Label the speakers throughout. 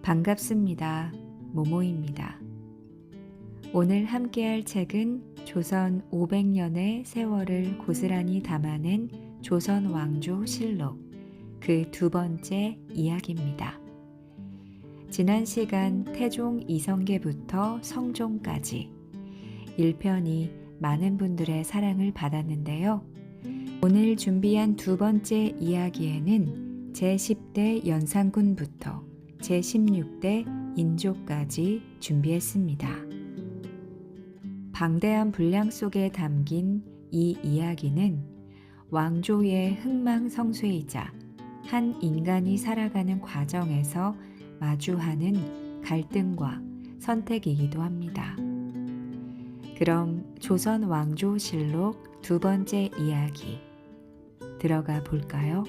Speaker 1: 반갑습니다. 모모입니다. 오늘 함께할 책은 조선 500년의 세월을 고스란히 담아낸 조선 왕조 실록 그 두 번째 이야기입니다. 지난 시간 태종 이성계부터 성종까지 1편이 많은 분들의 사랑을 받았는데요. 오늘 준비한 두 번째 이야기에는 제10대 연산군부터 제16대 인조까지 준비했습니다. 방대한 분량 속에 담긴 이 이야기는 왕조의 흥망성쇠이자 한 인간이 살아가는 과정에서 마주하는 갈등과 선택이기도 합니다. 그럼 조선 왕조실록 두 번째 이야기 들어가 볼까요?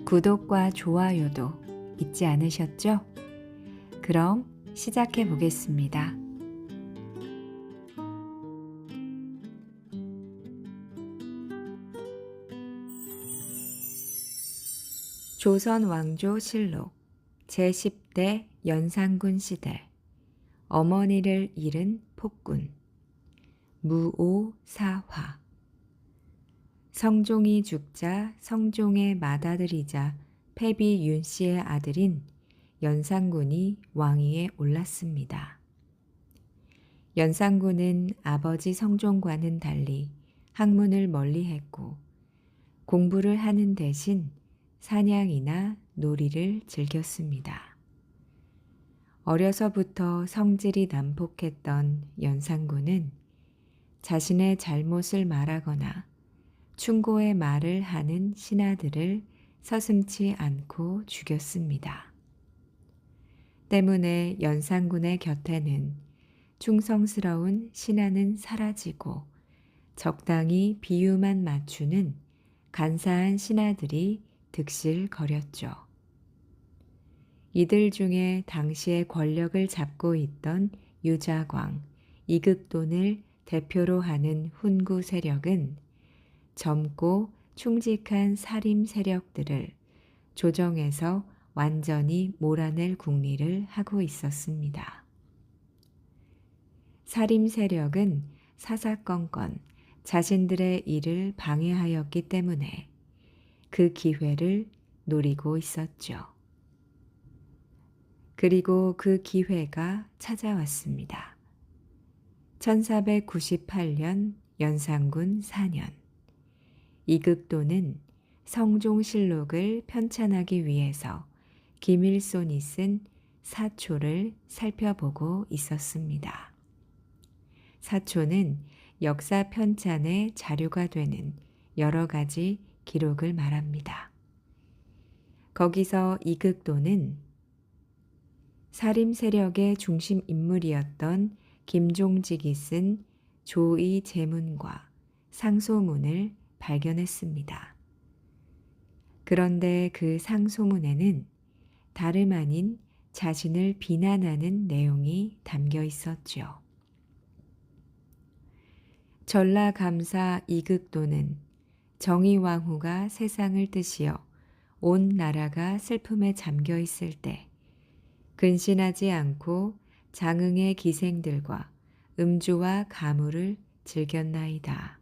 Speaker 1: 구독과 좋아요도 잊지 않으셨죠? 그럼 시작해 보겠습니다. 조선 왕조 실록 제10대 연산군 시대 어머니를 잃은 폭군 무오사화 성종이 죽자 성종의 맏아들이자 패비 윤씨의 아들인 연산군이 왕위에 올랐습니다. 연산군은 아버지 성종과는 달리 학문을 멀리했고 공부를 하는 대신 사냥이나 놀이를 즐겼습니다. 어려서부터 성질이 난폭했던 연산군은 자신의 잘못을 말하거나 충고의 말을 하는 신하들을 서슴지 않고 죽였습니다. 때문에 연산군의 곁에는 충성스러운 신하는 사라지고 적당히 비유만 맞추는 간사한 신하들이 득실거렸죠. 이들 중에 당시의 권력을 잡고 있던 유자광, 이극돈을 대표로 하는 훈구 세력은 젊고 충직한 사림 세력들을 조정에서 완전히 몰아낼 궁리를 하고 있었습니다. 사림 세력은 사사건건 자신들의 일을 방해하였기 때문에 그 기회를 노리고 있었죠. 그리고 그 기회가 찾아왔습니다. 1498년 연산군 4년 이극도는 성종실록을 편찬하기 위해서 김일손이 쓴 사초를 살펴보고 있었습니다. 사초는 역사 편찬의 자료가 되는 여러 가지 기록을 말합니다. 거기서 이극도는 사림 세력의 중심 인물이었던 김종직이 쓴 조의 제문과 상소문을 발견했습니다. 그런데 그 상소문에는 다름 아닌 자신을 비난하는 내용이 담겨 있었죠. 전라감사 이극도는 정의왕후가 세상을 뜨시어 온 나라가 슬픔에 잠겨 있을 때 근신하지 않고 장흥의 기생들과 음주와 가물을 즐겼나이다.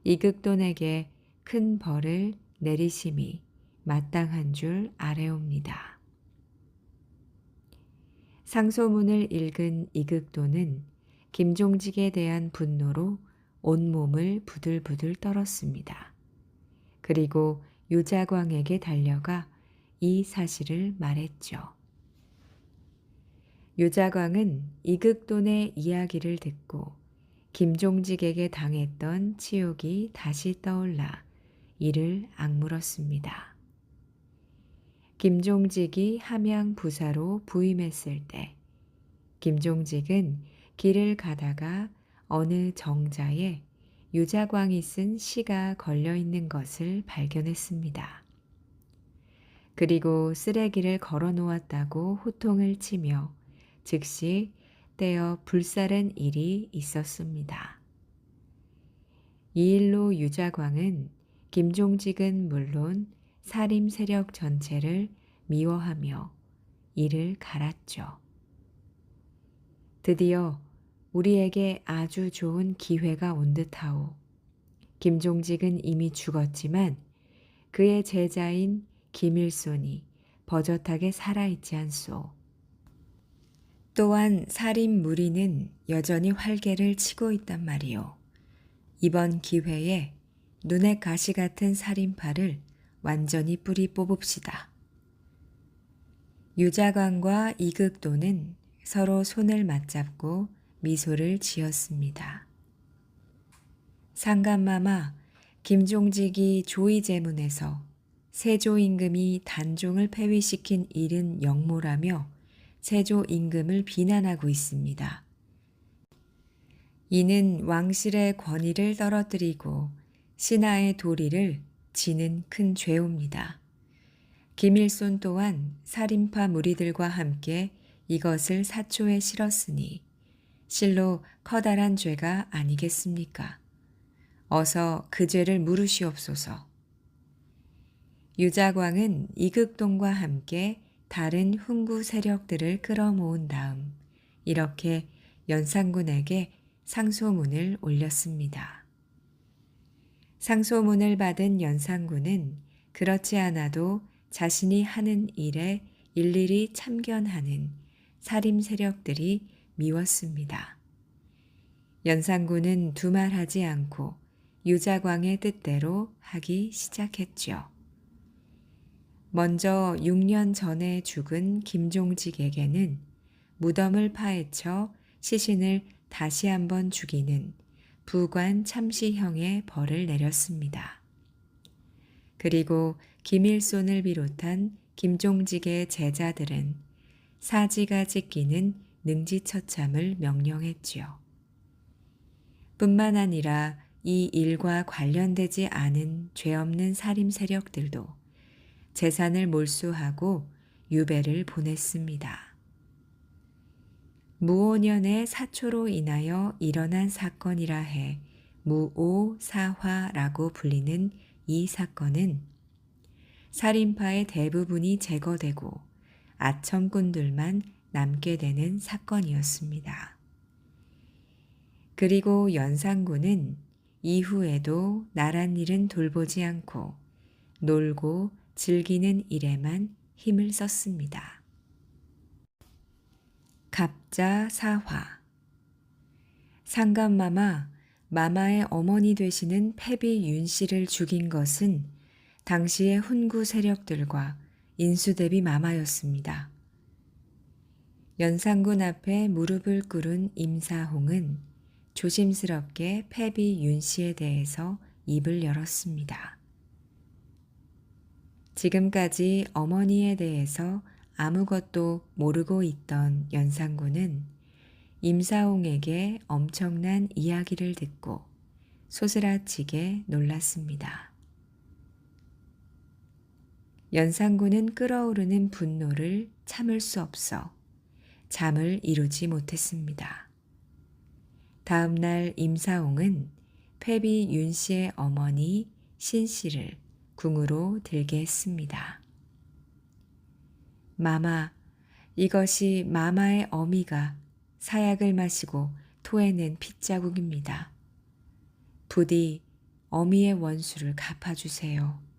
Speaker 1: 이극돈에게 큰 벌을 내리심이 마땅한 줄 아뢰옵니다. 상소문을 읽은 이극돈은 김종직에 대한 분노로 온몸을 부들부들 떨었습니다. 그리고 유자광에게 달려가 이 사실을 말했죠. 유자광은 이극돈의 이야기를 듣고 김종직에게 당했던 치욕이 다시 떠올라 이를 악물었습니다. 김종직이 함양 부사로 부임했을 때 김종직은 길을 가다가 어느 정자에 유자광이 쓴 시가 걸려 있는 것을 발견했습니다. 그리고 쓰레기를 걸어 놓았다고 호통을 치며 즉시 떼어 불사른 일이 있었습니다. 이 일로 유자광은 김종직은 물론 사림 세력 전체를 미워하며 이를 갈았죠. 드디어 우리에게 아주 좋은 기회가 온 듯하오. 김종직은 이미 죽었지만 그의 제자인 김일손이 버젓하게 살아있지 않소. 또한 살인 무리는 여전히 활개를 치고 있단 말이오. 이번 기회에 눈에 가시 같은 살인파를 완전히 뿌리 뽑읍시다. 유자광과 이극도는 서로 손을 맞잡고 미소를 지었습니다. 상감마마, 김종직이 조의제문에서 세조 임금이 단종을 폐위시킨 일은 역모라며 세조 임금을 비난하고 있습니다. 이는 왕실의 권위를 떨어뜨리고 신하의 도리를 지는 큰 죄옵니다. 김일손 또한 살인파 무리들과 함께 이것을 사초에 실었으니 실로 커다란 죄가 아니겠습니까? 어서 그 죄를 물으시옵소서. 유자광은 이극동과 함께 다른 훈구 세력들을 끌어모은 다음 이렇게 연산군에게 상소문을 올렸습니다. 상소문을 받은 연산군은 그렇지 않아도 자신이 하는 일에 일일이 참견하는 살림 세력들이 미웠습니다. 연산군은 두말하지 않고 유자광의 뜻대로 하기 시작했죠. 먼저 6년 전에 죽은 김종직에게는 무덤을 파헤쳐 시신을 다시 한번 죽이는 부관 참시형의 벌을 내렸습니다. 그리고 김일손을 비롯한 김종직의 제자들은 사지가 찢기는 능지처참을 명령했지요. 뿐만 아니라 이 일과 관련되지 않은 죄 없는 살림 세력들도 재산을 몰수하고 유배를 보냈습니다. 무오년의 사초로 인하여 일어난 사건이라 해 무오사화라고 불리는 이 사건은 살인파의 대부분이 제거되고 아첨꾼들만 남게 되는 사건이었습니다. 그리고 연산군은 이후에도 나란 일은 돌보지 않고 놀고 즐기는 일에만 힘을 썼습니다. 갑자사화. 상감마마, 마마의 어머니 되시는 패비 윤씨를 죽인 것은 당시의 훈구 세력들과 인수대비 마마였습니다. 연산군 앞에 무릎을 꿇은 임사홍은 조심스럽게 패비 윤씨에 대해서 입을 열었습니다. 지금까지 어머니에 대해서 아무것도 모르고 있던 연산군은 임사홍에게 엄청난 이야기를 듣고 소스라치게 놀랐습니다. 연산군은 끓어오르는 분노를 참을 수 없어 잠을 이루지 못했습니다. 다음 날 임사홍은 패비 윤씨의 어머니 신씨를 궁으로 들게 했습니다. 마마, 이것이 마마의 어미가 사약을 마시고 토해낸 핏자국입니다. 부디 어미의 원수를 갚아주세요.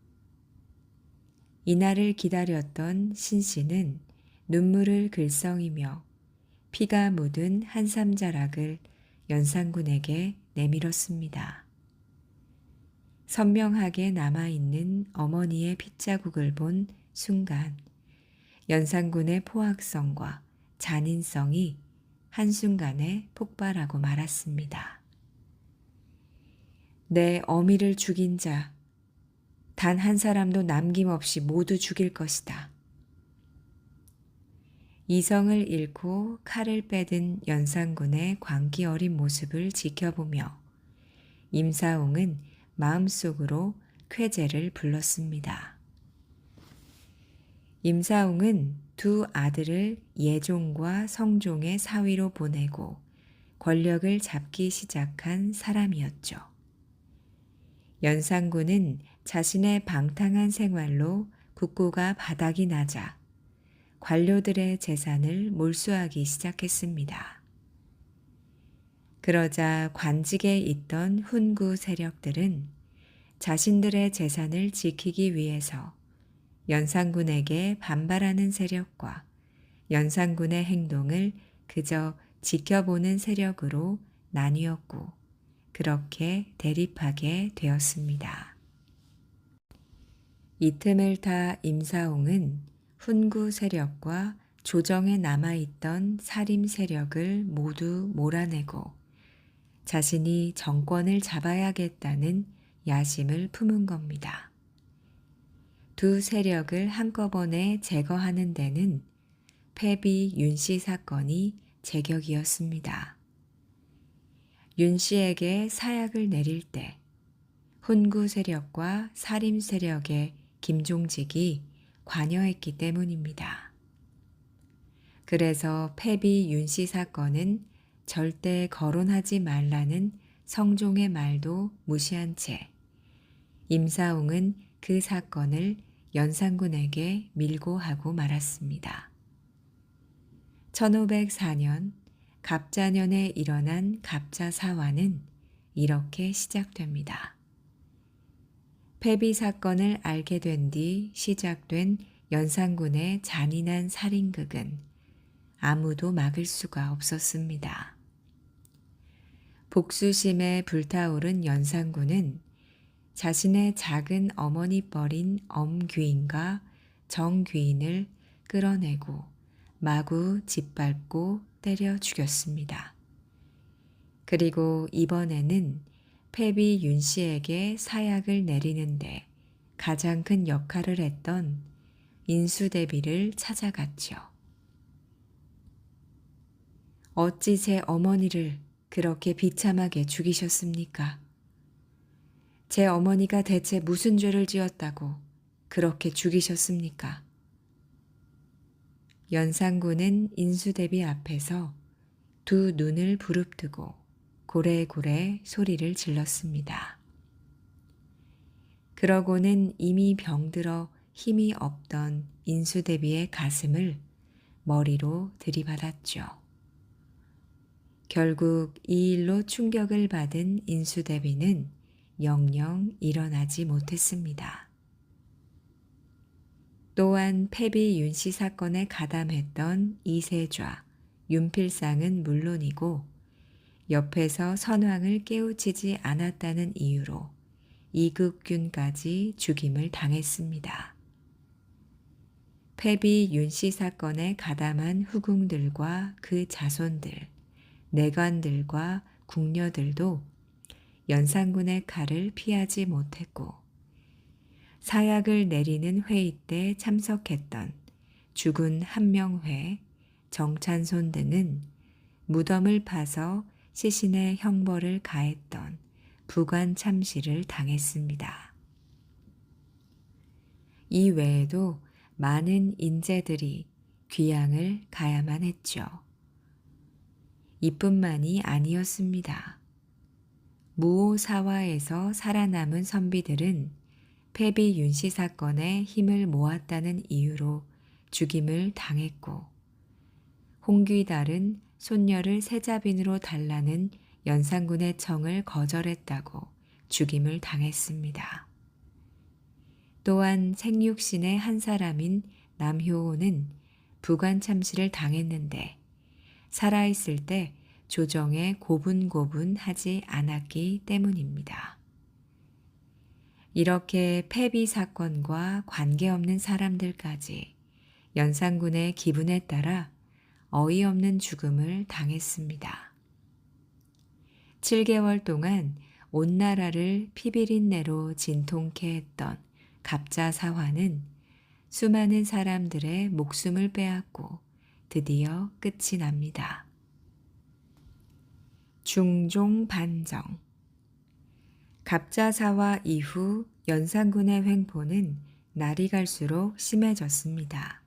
Speaker 1: 이날을 기다렸던 신씨는 눈물을 글썽이며 피가 묻은 한삼자락을 연산군에게 내밀었습니다. 선명하게 남아있는 어머니의 핏자국을 본 순간 연산군의 포악성과 잔인성이 한순간에 폭발하고 말았습니다. 내 어미를 죽인 자, 단 한 사람도 남김없이 모두 죽일 것이다. 이성을 잃고 칼을 빼든 연산군의 광기 어린 모습을 지켜보며 임사홍은 마음속으로 쾌재를 불렀습니다. 임사홍은 두 아들을 예종과 성종의 사위로 보내고 권력을 잡기 시작한 사람이었죠. 연산군은 자신의 방탕한 생활로 국고가 바닥이 나자 관료들의 재산을 몰수하기 시작했습니다. 그러자 관직에 있던 훈구 세력들은 자신들의 재산을 지키기 위해서 연산군에게 반발하는 세력과 연산군의 행동을 그저 지켜보는 세력으로 나뉘었고 그렇게 대립하게 되었습니다. 이 틈을 타 임사홍은 훈구 세력과 조정에 남아있던 사림 세력을 모두 몰아내고 자신이 정권을 잡아야겠다는 야심을 품은 겁니다. 두 세력을 한꺼번에 제거하는 데는 패비 윤씨 사건이 제격이었습니다. 윤씨에게 사약을 내릴 때 훈구 세력과 사림 세력의 김종직이 관여했기 때문입니다. 그래서 패비 윤씨 사건은 절대 거론하지 말라는 성종의 말도 무시한 채 임사홍은 그 사건을 연산군에게 밀고하고 말았습니다. 1504년 갑자년에 일어난 갑자사화는 이렇게 시작됩니다. 패비 사건을 알게 된 뒤 시작된 연산군의 잔인한 살인극은 아무도 막을 수가 없었습니다. 복수심에 불타오른 연산군은 자신의 작은 어머니뻘인 엄귀인과 정귀인을 끌어내고 마구 짓밟고 때려 죽였습니다. 그리고 이번에는 패비 윤씨에게 사약을 내리는데 가장 큰 역할을 했던 인수대비를 찾아갔죠. 어찌 제 어머니를 그렇게 비참하게 죽이셨습니까? 제 어머니가 대체 무슨 죄를 지었다고 그렇게 죽이셨습니까? 연산군은 인수대비 앞에서 두 눈을 부릅뜨고 고래고래 소리를 질렀습니다. 그러고는 이미 병들어 힘이 없던 인수대비의 가슴을 머리로 들이받았죠. 결국 이 일로 충격을 받은 인수대비는 영영 일어나지 못했습니다. 또한 패비 윤씨 사건에 가담했던 이세좌, 윤필상은 물론이고 옆에서 선왕을 깨우치지 않았다는 이유로 이극균까지 죽임을 당했습니다. 패비 윤씨 사건에 가담한 후궁들과 그 자손들, 내관들과 궁녀들도 연산군의 칼을 피하지 못했고 사약을 내리는 회의 때 참석했던 죽은 한명회, 정찬손 등은 무덤을 파서 시신의 형벌을 가했던 부관 참시를 당했습니다. 이 외에도 많은 인재들이 귀양을 가야만 했죠. 이뿐만이 아니었습니다. 무오사화에서 살아남은 선비들은 패비 윤씨 사건에 힘을 모았다는 이유로 죽임을 당했고 홍귀달은 손녀를 세자빈으로 달라는 연산군의 청을 거절했다고 죽임을 당했습니다. 또한 생육신의 한 사람인 남효호는 부관참시를 당했는데 살아있을 때 조정에 고분고분하지 않았기 때문입니다. 이렇게 패비 사건과 관계없는 사람들까지 연산군의 기분에 따라 어이없는 죽음을 당했습니다. 7개월 동안 온 나라를 피비린내로 진통케 했던 갑자사화는 수많은 사람들의 목숨을 빼앗고 드디어 끝이 납니다. 중종반정. 갑자사화 이후 연산군의 횡포는 날이 갈수록 심해졌습니다.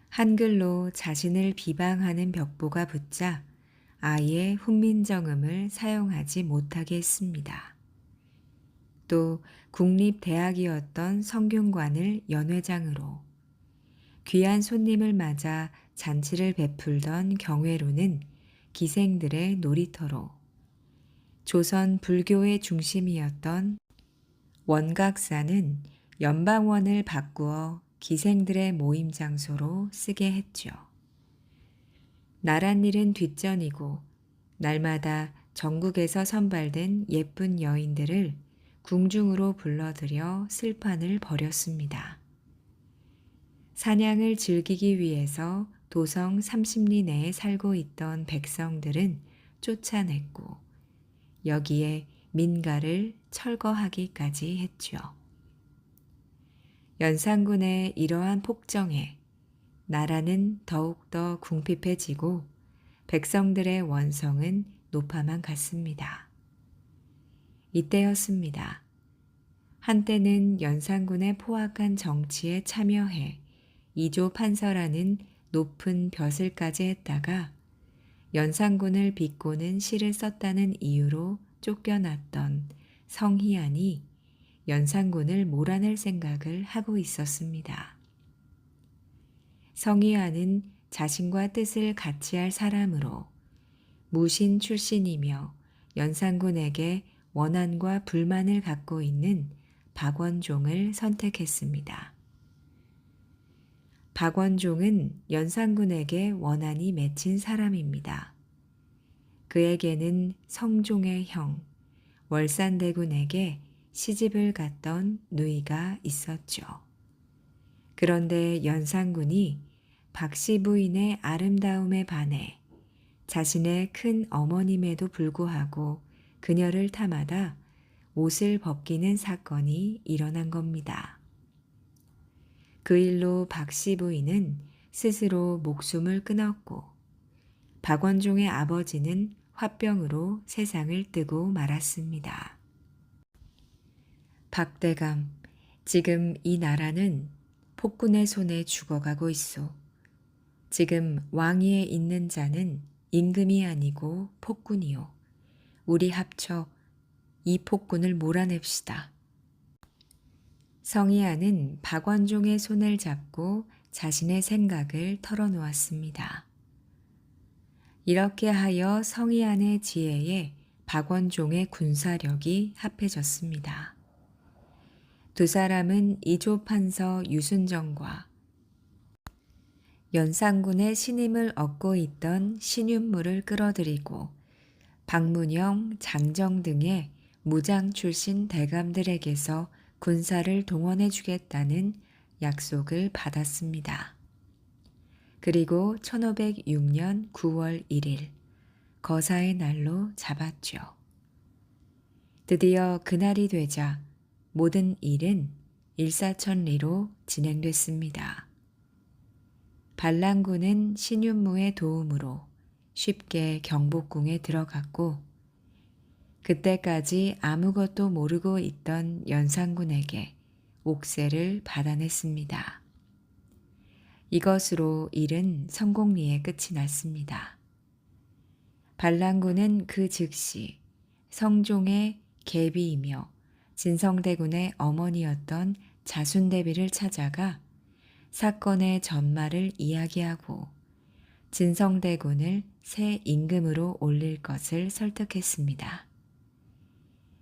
Speaker 1: 한글로 자신을 비방하는 벽보가 붙자 아예 훈민정음을 사용하지 못하게 했습니다. 또 국립대학이었던 성균관을 연회장으로, 귀한 손님을 맞아 잔치를 베풀던 경회로는 기생들의 놀이터로, 조선 불교의 중심이었던 원각사는 연방원을 바꾸어 기생들의 모임 장소로 쓰게 했죠. 나란 일은 뒷전이고 날마다 전국에서 선발된 예쁜 여인들을 궁중으로 불러들여 슬판을 벌였습니다. 사냥을 즐기기 위해서 도성 30리 내에 살고 있던 백성들은 쫓아냈고 여기에 민가를 철거하기까지 했죠. 연산군의 이러한 폭정에 나라는 더욱더 궁핍해지고 백성들의 원성은 높아만 갔습니다. 이때였습니다. 한때는 연산군의 포악한 정치에 참여해 이조 판서라는 높은 벼슬까지 했다가 연산군을 비꼬는 시를 썼다는 이유로 쫓겨났던 성희안이 연산군을 몰아낼 생각을 하고 있었습니다. 성희안은 자신과 뜻을 같이할 사람으로 무신 출신이며 연산군에게 원한과 불만을 갖고 있는 박원종을 선택했습니다. 박원종은 연산군에게 원한이 맺힌 사람입니다. 그에게는 성종의 형, 월산대군에게 시집을 갔던 누이가 있었죠. 그런데 연산군이 박씨 부인의 아름다움에 반해 자신의 큰 어머님에도 불구하고 그녀를 탐하다 옷을 벗기는 사건이 일어난 겁니다. 그 일로 박씨 부인은 스스로 목숨을 끊었고 박원종의 아버지는 화병으로 세상을 뜨고 말았습니다. 박대감, 지금 이 나라는 폭군의 손에 죽어가고 있소. 지금 왕위에 있는 자는 임금이 아니고 폭군이요. 우리 합쳐 이 폭군을 몰아냅시다. 성희안은 박원종의 손을 잡고 자신의 생각을 털어놓았습니다. 이렇게 하여 성희안의 지혜에 박원종의 군사력이 합해졌습니다. 두 사람은 이조 판서 유순정과 연산군의 신임을 얻고 있던 신윤무를 끌어들이고 박문영, 장정 등의 무장 출신 대감들에게서 군사를 동원해 주겠다는 약속을 받았습니다. 그리고 1506년 9월 1일 거사의 날로 잡았죠. 드디어 그날이 되자 모든 일은 일사천리로 진행됐습니다. 반란군은 신윤무의 도움으로 쉽게 경복궁에 들어갔고 그때까지 아무것도 모르고 있던 연산군에게 옥세를 받아냈습니다. 이것으로 일은 성공리에 끝이 났습니다. 반란군은 그 즉시 성종의 계비이며 진성대군의 어머니였던 자순대비를 찾아가 사건의 전말을 이야기하고 진성대군을 새 임금으로 올릴 것을 설득했습니다.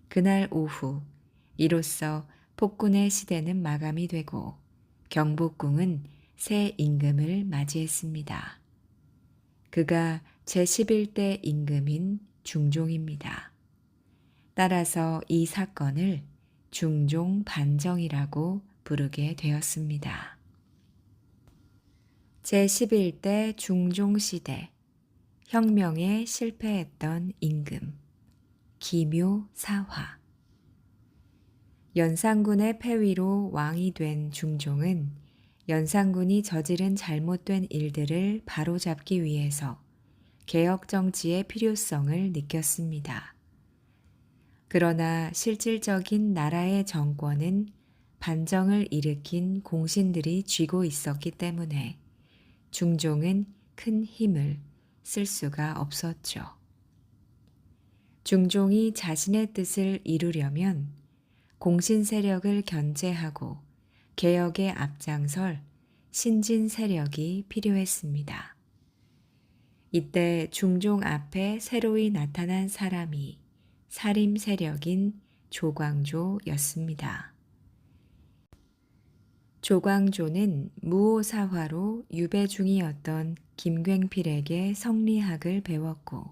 Speaker 1: 그날 오후 이로써 폭군의 시대는 마감이 되고 경복궁은 새 임금을 맞이했습니다. 그가 제11대 임금인 중종입니다. 따라서 이 사건을 중종반정이라고 부르게 되었습니다. 제11대 중종시대, 혁명에 실패했던 임금, 기묘사화. 연산군의 폐위로 왕이 된 중종은 연산군이 저지른 잘못된 일들을 바로잡기 위해서 개혁 정치의 필요성을 느꼈습니다. 그러나 실질적인 나라의 정권은 반정을 일으킨 공신들이 쥐고 있었기 때문에 중종은 큰 힘을 쓸 수가 없었죠. 중종이 자신의 뜻을 이루려면 공신 세력을 견제하고 개혁에 앞장설 신진 세력이 필요했습니다. 이때 중종 앞에 새로이 나타난 사람이 살림 세력인 조광조였습니다. 조광조는 무오사화로 유배 중이었던 김굉필에게 성리학을 배웠고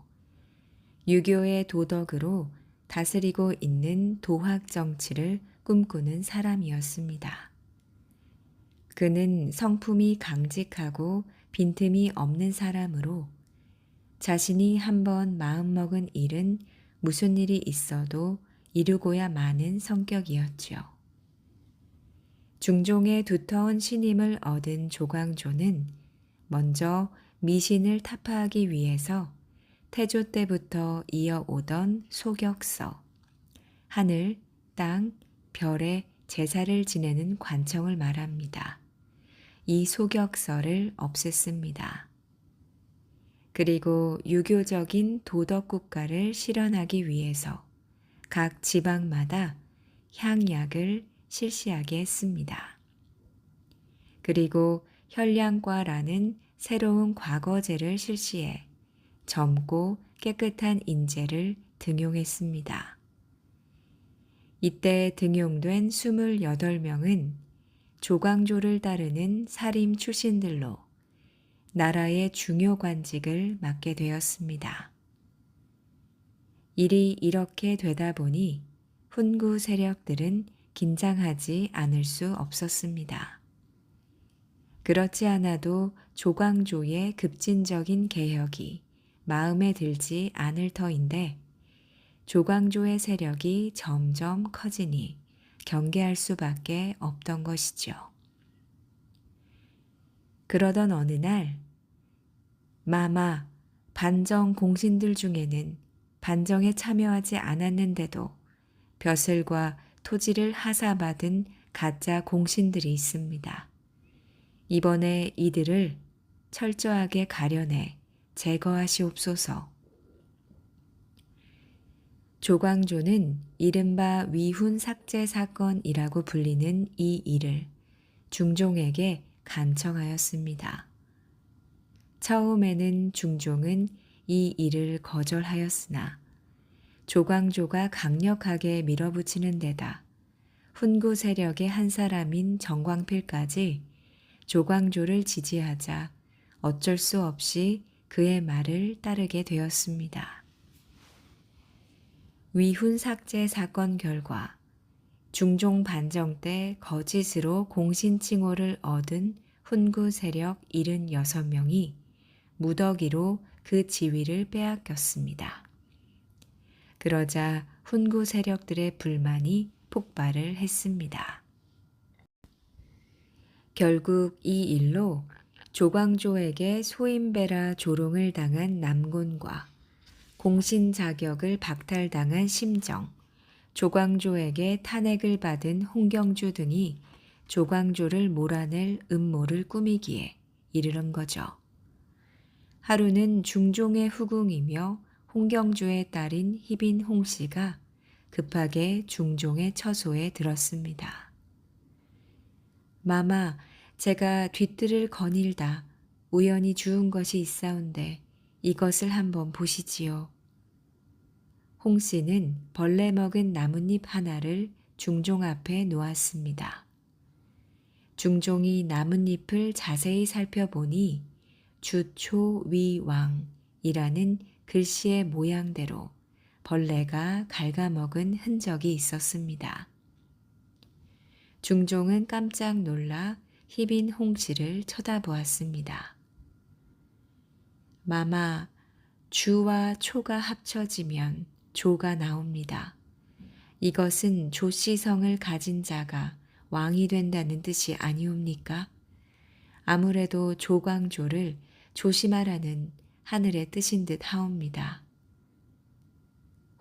Speaker 1: 유교의 도덕으로 다스리고 있는 도학 정치를 꿈꾸는 사람이었습니다. 그는 성품이 강직하고 빈틈이 없는 사람으로 자신이 한번 마음먹은 일은 무슨 일이 있어도 이루고야 마는 성격이었죠. 중종의 두터운 신임을 얻은 조광조는 먼저 미신을 타파하기 위해서 태조 때부터 이어오던 소격서, 하늘, 땅, 별에 제사를 지내는 관청을 말합니다. 이 소격서를 없앴습니다. 그리고 유교적인 도덕국가를 실현하기 위해서 각 지방마다 향약을 실시하게 했습니다. 그리고 혈량과라는 새로운 과거제를 실시해 젊고 깨끗한 인재를 등용했습니다. 이때 등용된 28명은 조광조를 따르는 사림 출신들로 나라의 중요 관직을 맡게 되었습니다. 일이 이렇게 되다 보니 훈구 세력들은 긴장하지 않을 수 없었습니다. 그렇지 않아도 조광조의 급진적인 개혁이 마음에 들지 않을 터인데 조광조의 세력이 점점 커지니 경계할 수밖에 없던 것이죠. 그러던 어느 날 마마 반정 공신들 중에는 반정에 참여하지 않았는데도 벼슬과 토지를 하사받은 가짜 공신들이 있습니다. 이번에 이들을 철저하게 가려내 제거하시옵소서. 조광조는 이른바 위훈 삭제 사건이라고 불리는 이 일을 중종에게 간청하였습니다. 처음에는 중종은 이 일을 거절하였으나 조광조가 강력하게 밀어붙이는 데다 훈구 세력의 한 사람인 정광필까지 조광조를 지지하자 어쩔 수 없이 그의 말을 따르게 되었습니다. 위훈 삭제 사건 결과 중종 반정 때 거짓으로 공신칭호를 얻은 훈구 세력 76명이 무더기로 그 지위를 빼앗겼습니다. 그러자 훈구 세력들의 불만이 폭발을 했습니다. 결국 이 일로 조광조에게 소인배라 조롱을 당한 남곤과 공신 자격을 박탈당한 심정, 조광조에게 탄핵을 받은 홍경주 등이 조광조를 몰아낼 음모를 꾸미기에 이르는 거죠. 하루는 중종의 후궁이며 홍경주의 딸인 희빈 홍씨가 급하게 중종의 처소에 들었습니다. 마마, 제가 뒤뜰을 거닐다 우연히 주운 것이 있사온데 이것을 한번 보시지요. 홍씨는 벌레 먹은 나뭇잎 하나를 중종 앞에 놓았습니다. 중종이 나뭇잎을 자세히 살펴보니 주초위왕이라는 글씨의 모양대로 벌레가 갉아먹은 흔적이 있었습니다. 중종은 깜짝 놀라 희빈 홍씨를 쳐다보았습니다. 마마, 주와 초가 합쳐지면 조가 나옵니다. 이것은 조씨성을 가진 자가 왕이 된다는 뜻이 아니옵니까? 아무래도 조광조를 조심하라는 하늘의 뜻인 듯 하옵니다.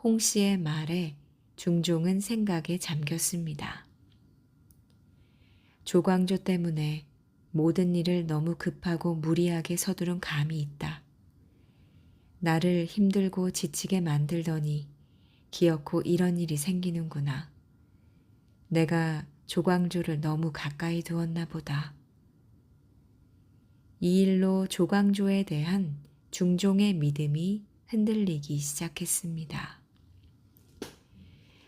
Speaker 1: 홍씨의 말에 중종은 생각에 잠겼습니다. 조광조 때문에 모든 일을 너무 급하고 무리하게 서두른 감이 있다. 나를 힘들고 지치게 만들더니 기어코 이런 일이 생기는구나. 내가 조광조를 너무 가까이 두었나 보다. 이 일로 조광조에 대한 중종의 믿음이 흔들리기 시작했습니다.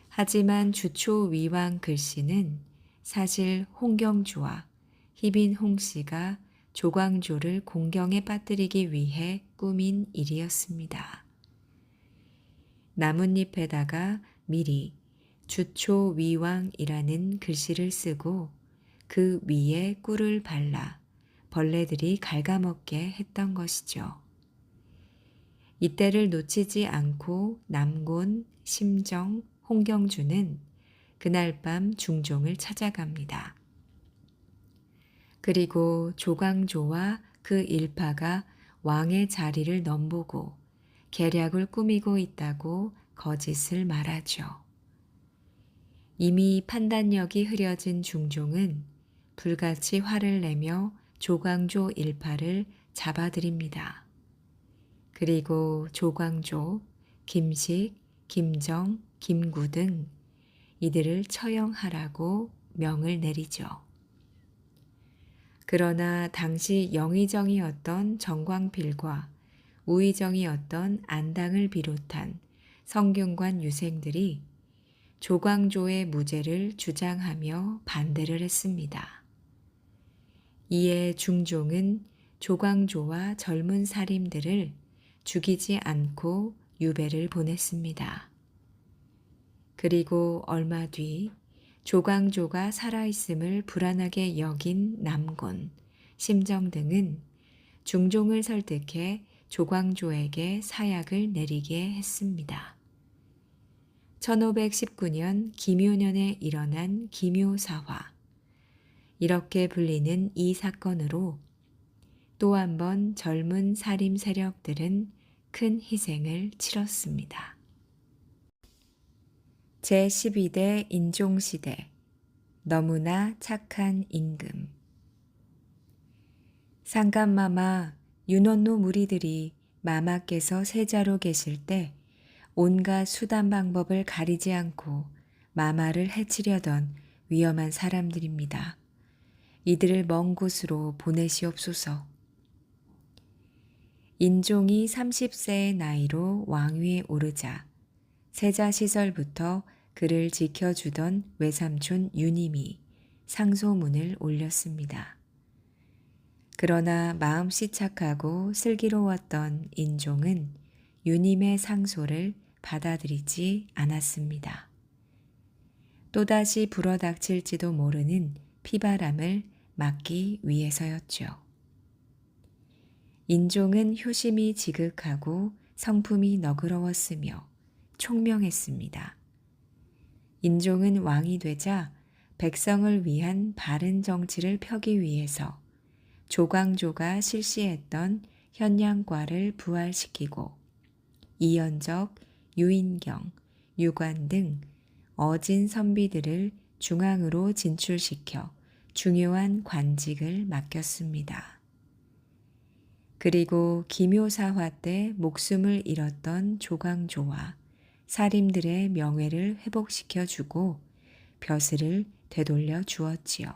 Speaker 1: 하지만 주초위왕 글씨는 사실 홍경주와 희빈홍 씨가 조광조를 공경에 빠뜨리기 위해 꾸민 일이었습니다. 나뭇잎에다가 미리 주초위왕이라는 글씨를 쓰고 그 위에 꿀을 발라 벌레들이 갉아먹게 했던 것이죠. 이때를 놓치지 않고 남곤, 심정, 홍경주는 그날 밤 중종을 찾아갑니다. 그리고 조광조와 그 일파가 왕의 자리를 넘보고 계략을 꾸미고 있다고 거짓을 말하죠. 이미 판단력이 흐려진 중종은 불같이 화를 내며 조광조 일파를 잡아들입니다. 그리고 조광조, 김식, 김정, 김구 등 이들을 처형하라고 명을 내리죠. 그러나 당시 영의정이었던 정광필과 우의정이었던 안당을 비롯한 성균관 유생들이 조광조의 무죄를 주장하며 반대를 했습니다. 이에 중종은 조광조와 젊은 사림들을 죽이지 않고 유배를 보냈습니다. 그리고 얼마 뒤 조광조가 살아있음을 불안하게 여긴 남곤, 심정 등은 중종을 설득해 조광조에게 사약을 내리게 했습니다. 1519년 김효년에 일어난 김효사화, 이렇게 불리는 이 사건으로 또 한 번 젊은 사림 세력들은 큰 희생을 치렀습니다. 제12대 인종시대, 너무나 착한 임금. 상감마마 윤원노 무리들이 마마께서 세자로 계실 때 온갖 수단 방법을 가리지 않고 마마를 해치려던 위험한 사람들입니다. 이들을 먼 곳으로 보내시옵소서. 인종이 30세의 나이로 왕위에 오르자 세자 시절부터 그를 지켜주던 외삼촌 유님이 상소문을 올렸습니다. 그러나 마음씨 착하고 슬기로웠던 인종은 유님의 상소를 받아들이지 않았습니다. 또다시 불어닥칠지도 모르는 피바람을 막기 위해서였죠. 인종은 효심이 지극하고 성품이 너그러웠으며 총명했습니다. 인종은 왕이 되자 백성을 위한 바른 정치를 펴기 위해서 조광조가 실시했던 현량과를 부활시키고 이연적, 유인경, 유관 등 어진 선비들을 중앙으로 진출시켜 중요한 관직을 맡겼습니다. 그리고 김효사화 때 목숨을 잃었던 조광조와 사림들의 명예를 회복시켜주고 벼슬을 되돌려 주었지요.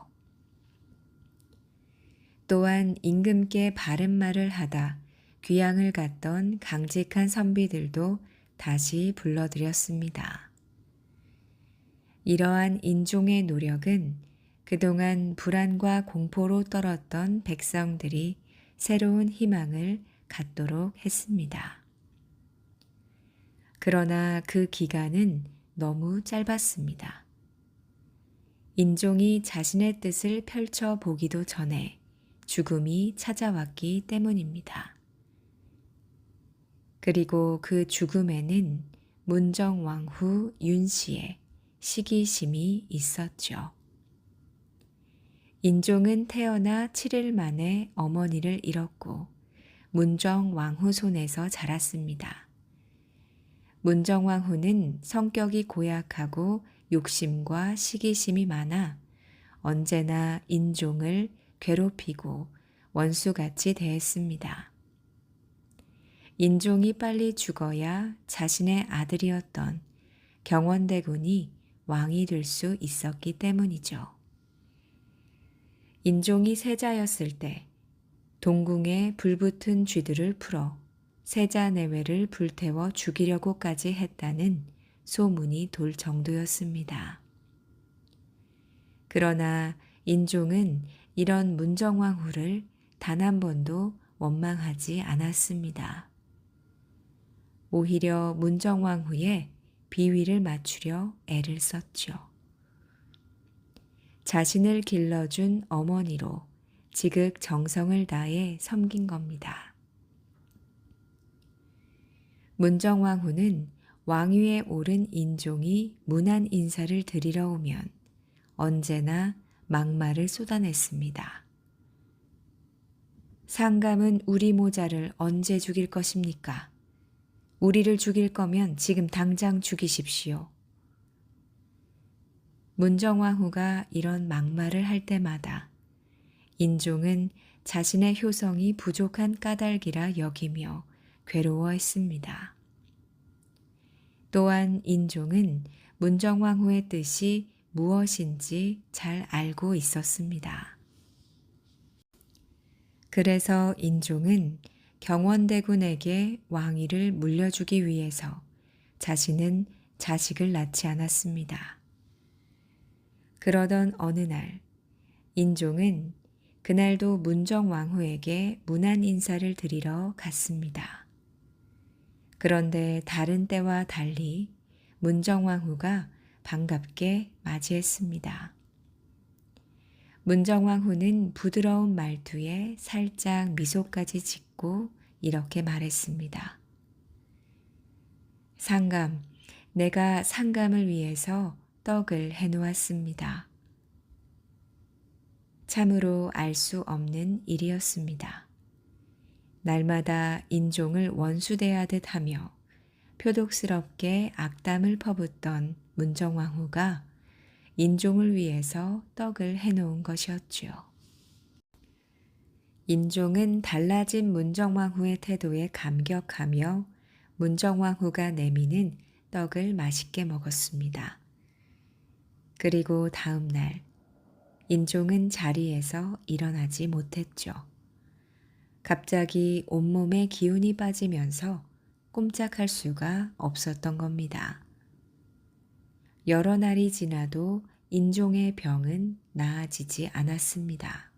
Speaker 1: 또한 임금께 바른 말을 하다 귀양을 갔던 강직한 선비들도 다시 불러들였습니다. 이러한 인종의 노력은 그동안 불안과 공포로 떨었던 백성들이 새로운 희망을 갖도록 했습니다. 그러나 그 기간은 너무 짧았습니다. 인종이 자신의 뜻을 펼쳐보기도 전에 죽음이 찾아왔기 때문입니다. 그리고 그 죽음에는 문정왕후 윤씨의 시기심이 있었죠. 인종은 태어나 7일 만에 어머니를 잃었고 문정왕후 손에서 자랐습니다. 문정왕후는 성격이 고약하고 욕심과 시기심이 많아 언제나 인종을 괴롭히고 원수같이 대했습니다. 인종이 빨리 죽어야 자신의 아들이었던 경원대군이 왕이 될 수 있었기 때문이죠. 인종이 세자였을 때 동궁에 불붙은 쥐들을 풀어 세자내외를 불태워 죽이려고까지 했다는 소문이 돌 정도였습니다. 그러나 인종은 이런 문정왕후를 단 한 번도 원망하지 않았습니다. 오히려 문정왕후의 비위를 맞추려 애를 썼죠. 자신을 길러준 어머니로 지극 정성을 다해 섬긴 겁니다. 문정왕후는 왕위에 오른 인종이 문안 인사를 드리러 오면 언제나 막말을 쏟아냈습니다. 상감은 우리 모자를 언제 죽일 것입니까? 우리를 죽일 거면 지금 당장 죽이십시오. 문정왕후가 이런 막말을 할 때마다 인종은 자신의 효성이 부족한 까닭이라 여기며 괴로워했습니다. 또한 인종은 문정왕후의 뜻이 무엇인지 잘 알고 있었습니다. 그래서 인종은 경원대군에게 왕위를 물려주기 위해서 자신은 자식을 낳지 않았습니다. 그러던 어느 날 인종은 그날도 문정왕후에게 문안 인사를 드리러 갔습니다. 그런데 다른 때와 달리 문정왕후가 반갑게 맞이했습니다. 문정왕후는 부드러운 말투에 살짝 미소까지 짓고 이렇게 말했습니다. 상감, 내가 상감을 위해서 떡을 해놓았습니다. 참으로 알 수 없는 일이었습니다. 날마다 인종을 원수대하듯 하며 표독스럽게 악담을 퍼붓던 문정왕후가 인종을 위해서 떡을 해놓은 것이었지요. 인종은 달라진 문정왕후의 태도에 감격하며 문정왕후가 내미는 떡을 맛있게 먹었습니다. 그리고 다음 날 인종은 자리에서 일어나지 못했죠. 갑자기 온몸에 기운이 빠지면서 꼼짝할 수가 없었던 겁니다. 여러 날이 지나도 인종의 병은 나아지지 않았습니다.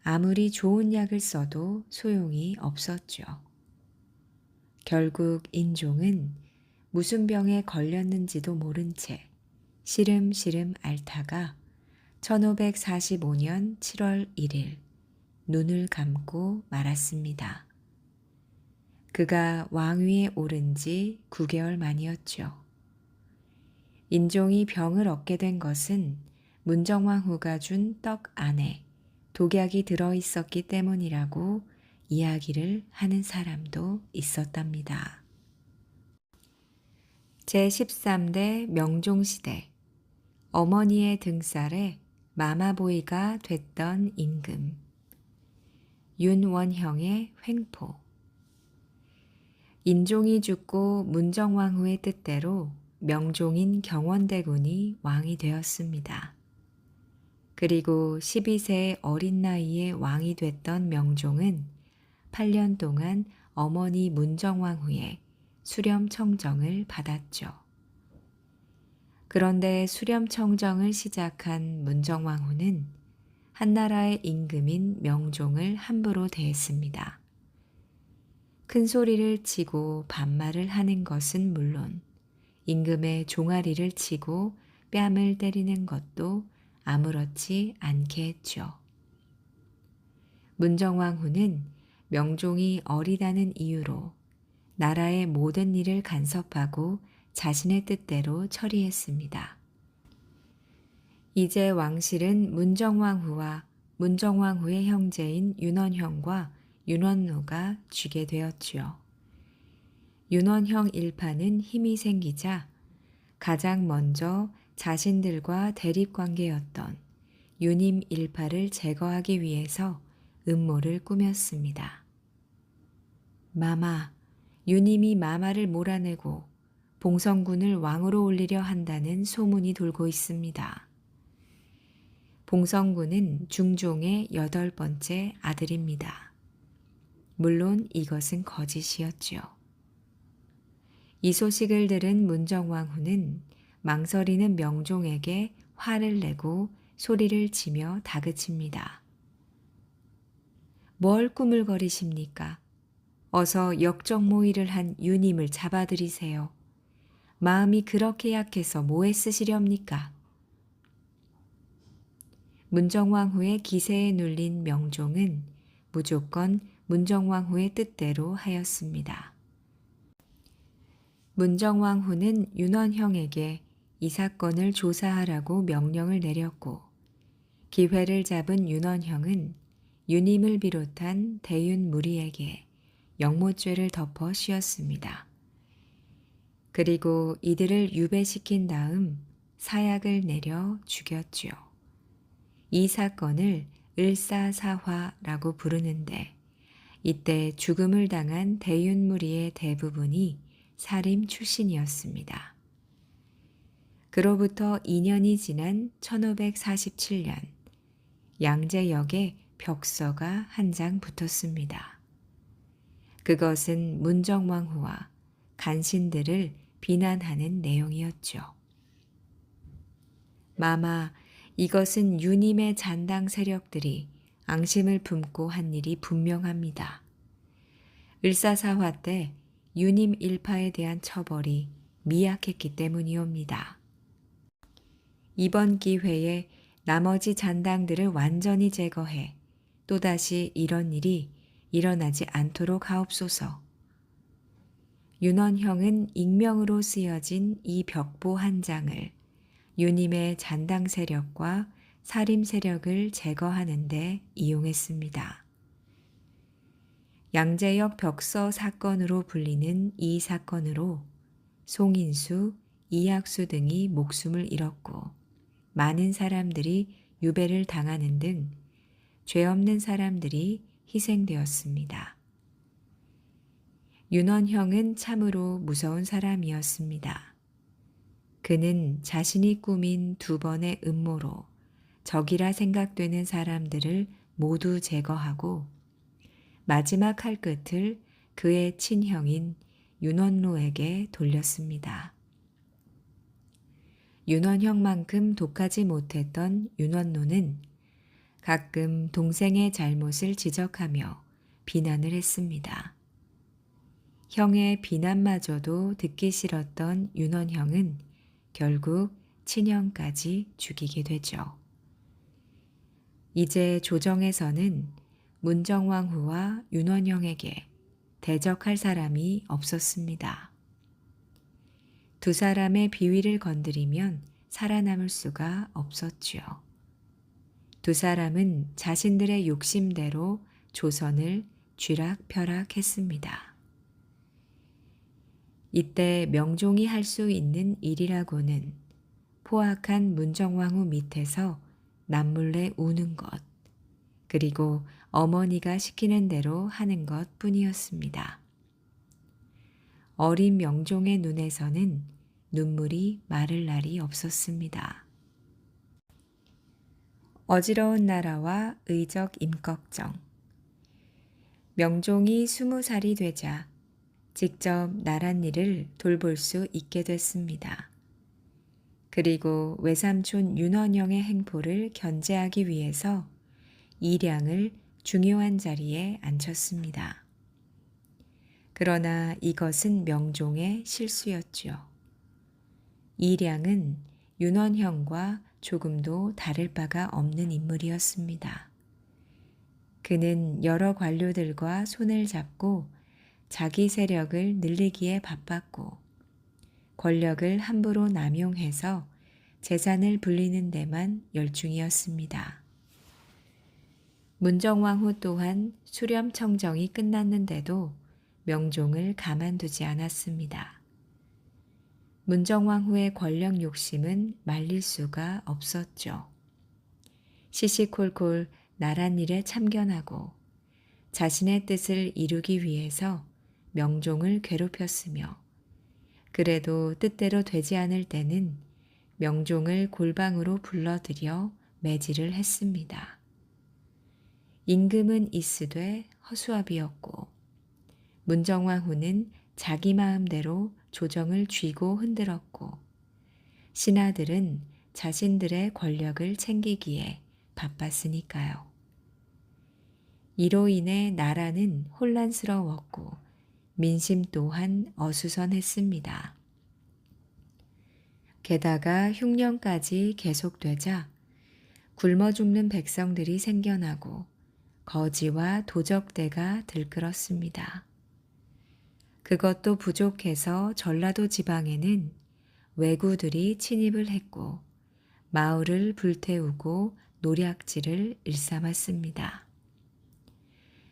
Speaker 1: 아무리 좋은 약을 써도 소용이 없었죠. 결국 인종은 무슨 병에 걸렸는지도 모른 채 시름시름 앓다가 1545년 7월 1일 눈을 감고 말았습니다. 그가 왕위에 오른 지 9개월 만이었죠. 인종이 병을 얻게 된 것은 문정왕후가 준 떡 안에 독약이 들어 있었기 때문이라고 이야기를 하는 사람도 있었답니다. 제13대 명종시대 어머니의 등살에 마마보이가 됐던 임금 윤원형의 횡포 인종이 죽고 문정왕후의 뜻대로 명종인 경원대군이 왕이 되었습니다. 그리고 12세의 어린 나이에 왕이 됐던 명종은 8년 동안 어머니 문정왕후의 수렴청정을 받았죠. 그런데 수렴청정을 시작한 문정왕후는 한나라의 임금인 명종을 함부로 대했습니다. 큰 소리를 치고 반말을 하는 것은 물론 임금의 종아리를 치고 뺨을 때리는 것도 아무렇지 않게 했죠. 문정왕후는 명종이 어리다는 이유로 나라의 모든 일을 간섭하고 자신의 뜻대로 처리했습니다. 이제 왕실은 문정왕후와 문정왕후의 형제인 윤원형과 윤원노가 쥐게 되었지요. 윤원형 일파는 힘이 생기자 가장 먼저 자신들과 대립관계였던 윤임 일파를 제거하기 위해서 음모를 꾸몄습니다. 마마, 윤임이 마마를 몰아내고 봉성군을 왕으로 올리려 한다는 소문이 돌고 있습니다. 봉성군은 중종의 8번째 아들입니다. 물론 이것은 거짓이었지요. 이 소식을 들은 문정왕후는 망설이는 명종에게 화를 내고 소리를 치며 다그칩니다. 뭘 꾸물거리십니까? 어서 역적모의를 한 유님을 잡아들이세요. 마음이 그렇게 약해서 뭐에 쓰시렵니까? 문정왕후의 기세에 눌린 명종은 무조건 문정왕후의 뜻대로 하였습니다. 문정왕후는 윤원형에게 이 사건을 조사하라고 명령을 내렸고 기회를 잡은 윤원형은 윤임을 비롯한 대윤 무리에게 영모죄를 덮어 씌웠습니다. 그리고 이들을 유배시킨 다음 사약을 내려 죽였죠. 이 사건을 을사사화라고 부르는데 이때 죽음을 당한 대윤 무리의 대부분이 사림 출신이었습니다. 그로부터 2년이 지난 1547년 양재역에 벽서가 한 장 붙었습니다. 그것은 문정왕후와 간신들을 비난하는 내용이었죠. 마마, 이것은 유님의 잔당 세력들이 앙심을 품고 한 일이 분명합니다. 을사사화 때 유님 일파에 대한 처벌이 미약했기 때문이옵니다. 이번 기회에 나머지 잔당들을 완전히 제거해 또다시 이런 일이 일어나지 않도록 하옵소서. 윤원형은 익명으로 쓰여진 이 벽보 한 장을 유님의 잔당 세력과 사림 세력을 제거하는 데 이용했습니다. 양재역 벽서 사건으로 불리는 이 사건으로 송인수, 이학수 등이 목숨을 잃었고 많은 사람들이 유배를 당하는 등 죄 없는 사람들이 희생되었습니다. 윤원형은 참으로 무서운 사람이었습니다. 그는 자신이 꾸민 2번의 음모로 적이라 생각되는 사람들을 모두 제거하고 마지막 칼끝을 그의 친형인 윤원로에게 돌렸습니다. 윤원형만큼 독하지 못했던 윤원로는 가끔 동생의 잘못을 지적하며 비난을 했습니다. 형의 비난마저도 듣기 싫었던 윤원형은 결국 친형까지 죽이게 되죠. 이제 조정에서는 문정왕후와 윤원형에게 대적할 사람이 없었습니다. 두 사람의 비위를 건드리면 살아남을 수가 없었지요. 두 사람은 자신들의 욕심대로 조선을 쥐락펴락했습니다. 이때 명종이 할 수 있는 일이라고는 포악한 문정왕후 밑에서 남몰래 우는 것, 그리고 어머니가 시키는 대로 하는 것 뿐이었습니다. 어린 명종의 눈에서는 눈물이 마를 날이 없었습니다. 어지러운 나라와 의적 임꺽정. 명종이 20살이 되자 직접 나랏일을 돌볼 수 있게 됐습니다. 그리고 외삼촌 윤원영의 행포를 견제하기 위해서 이량을 중요한 자리에 앉혔습니다. 그러나 이것은 명종의 실수였죠. 이량은 윤원형과 조금도 다를 바가 없는 인물이었습니다. 그는 여러 관료들과 손을 잡고 자기 세력을 늘리기에 바빴고 권력을 함부로 남용해서 재산을 불리는 데만 열중이었습니다. 문정왕후 또한 수렴청정이 끝났는데도 명종을 가만두지 않았습니다. 문정왕후의 권력 욕심은 말릴 수가 없었죠. 시시콜콜 나랏일에 참견하고 자신의 뜻을 이루기 위해서 명종을 괴롭혔으며 그래도 뜻대로 되지 않을 때는 명종을 골방으로 불러들여 매질을 했습니다. 임금은 있으되 허수아비였고 문정왕후는 자기 마음대로 조정을 쥐고 흔들었고 신하들은 자신들의 권력을 챙기기에 바빴으니까요. 이로 인해 나라는 혼란스러웠고 민심 또한 어수선했습니다. 게다가 흉년까지 계속되자 굶어 죽는 백성들이 생겨나고 거지와 도적대가 들끓었습니다. 그것도 부족해서 전라도 지방에는 왜구들이 침입을 했고 마을을 불태우고 노략질을 일삼았습니다.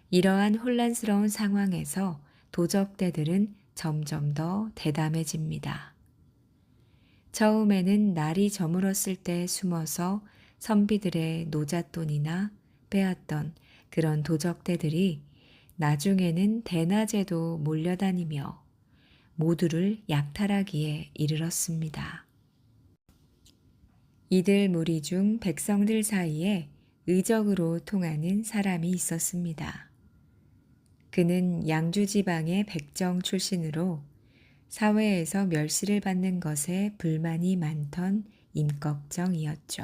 Speaker 1: 이러한 혼란스러운 상황에서 도적대들은 점점 더 대담해집니다. 처음에는 날이 저물었을 때 숨어서 선비들의 노잣돈이나 빼앗던 그런 도적대들이 나중에는 대낮에도 몰려다니며 모두를 약탈하기에 이르렀습니다. 이들 무리 중 백성들 사이에 의적으로 통하는 사람이 있었습니다. 그는 양주 지방의 백정 출신으로 사회에서 멸시를 받는 것에 불만이 많던 임꺽정이었죠.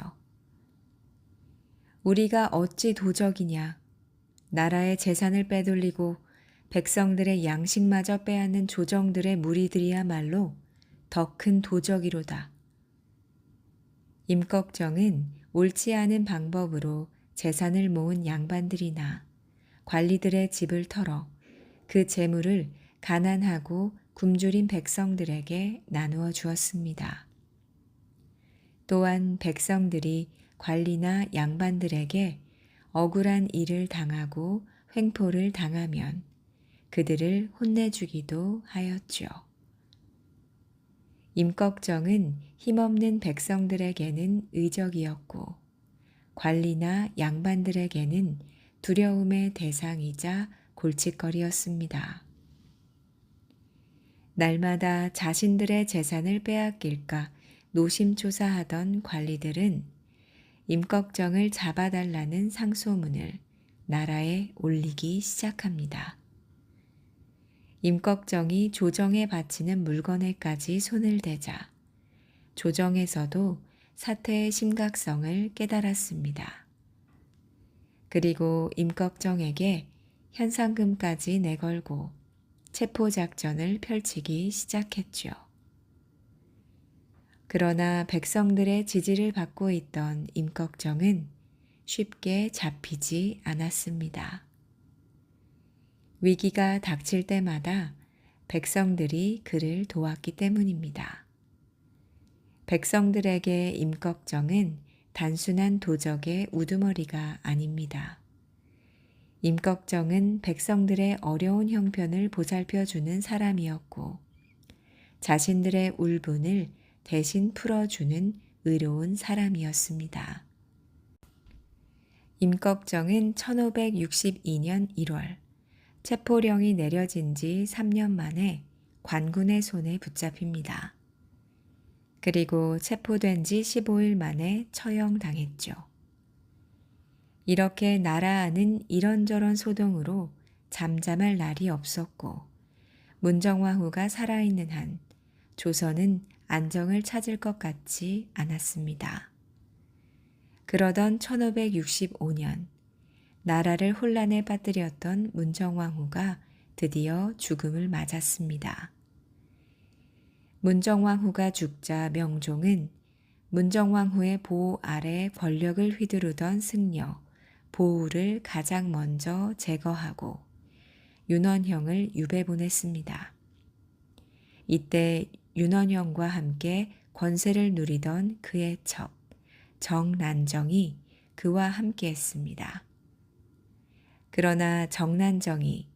Speaker 1: 우리가 어찌 도적이냐? 나라의 재산을 빼돌리고 백성들의 양식마저 빼앗는 조정들의 무리들이야말로 더 큰 도적이로다. 임꺽정은 옳지 않은 방법으로 재산을 모은 양반들이나 관리들의 집을 털어 그 재물을 가난하고 굶주린 백성들에게 나누어 주었습니다. 또한 백성들이 관리나 양반들에게 억울한 일을 당하고 횡포를 당하면 그들을 혼내주기도 하였죠. 임꺽정은 힘없는 백성들에게는 의적이었고 관리나 양반들에게는 두려움의 대상이자 골칫거리였습니다. 날마다 자신들의 재산을 빼앗길까 노심초사하던 관리들은 임꺽정을 잡아달라는 상소문을 나라에 올리기 시작합니다. 임꺽정이 조정에 바치는 물건에까지 손을 대자 조정에서도 사태의 심각성을 깨달았습니다. 그리고 임꺽정에게 현상금까지 내걸고 체포작전을 펼치기 시작했죠. 그러나 백성들의 지지를 받고 있던 임꺽정은 쉽게 잡히지 않았습니다. 위기가 닥칠 때마다 백성들이 그를 도왔기 때문입니다. 백성들에게 임꺽정은 단순한 도적의 우두머리가 아닙니다. 임꺽정은 백성들의 어려운 형편을 보살펴주는 사람이었고 자신들의 울분을 대신 풀어주는 의로운 사람이었습니다. 임꺽정은 1562년 1월 체포령이 내려진 지 3년 만에 관군의 손에 붙잡힙니다. 그리고 체포된 지 15일 만에 처형당했죠. 이렇게 나라 안은 이런저런 소동으로 잠잠할 날이 없었고 문정왕후가 살아있는 한 조선은 안정을 찾을 것 같지 않았습니다. 그러던 1565년 나라를 혼란에 빠뜨렸던 문정왕후가 드디어 죽음을 맞았습니다. 문정왕후가 죽자 명종은 문정왕후의 보호 아래 권력을 휘두르던 승려 보우를 가장 먼저 제거하고 윤원형을 유배 보냈습니다. 이때 윤원형과 함께 권세를 누리던 그의 첩 정난정이 그와 함께했습니다. 그러나 정난정이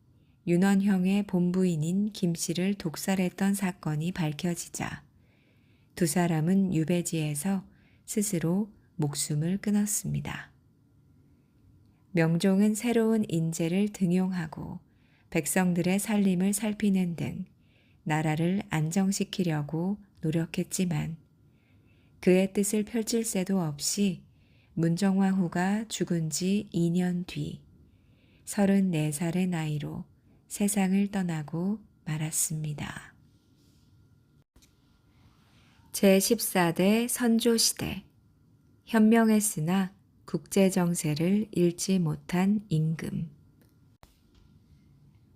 Speaker 1: 윤원형의 본부인인 김씨를 독살했던 사건이 밝혀지자 두 사람은 유배지에서 스스로 목숨을 끊었습니다. 명종은 새로운 인재를 등용하고 백성들의 살림을 살피는 등 나라를 안정시키려고 노력했지만 그의 뜻을 펼칠 새도 없이 문정왕후가 죽은 지 2년 뒤 34살의 나이로 세상을 떠나고 말았습니다. 제14대 선조시대. 현명했으나 국제정세를 읽지 못한 임금.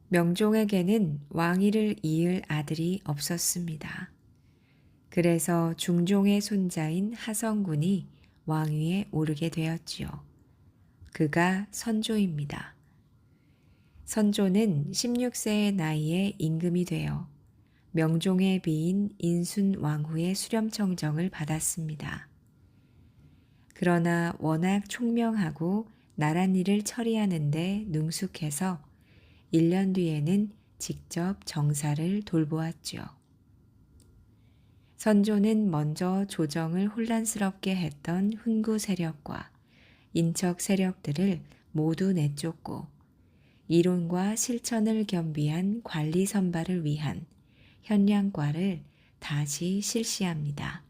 Speaker 1: 명종에게는 왕위를 이을 아들이 없었습니다. 그래서 중종의 손자인 하성군이 왕위에 오르게 되었지요. 그가 선조입니다. 선조는 16세의 나이에 임금이 되어 명종의 비인 인순왕후의 수렴청정을 받았습니다. 그러나 워낙 총명하고 나란 일을 처리하는데 능숙해서 1년 뒤에는 직접 정사를 돌보았죠. 선조는 먼저 조정을 혼란스럽게 했던 훈구 세력과 인척 세력들을 모두 내쫓고 이론과 실천을 겸비한 관리 선발을 위한 현량과를 다시 실시합니다.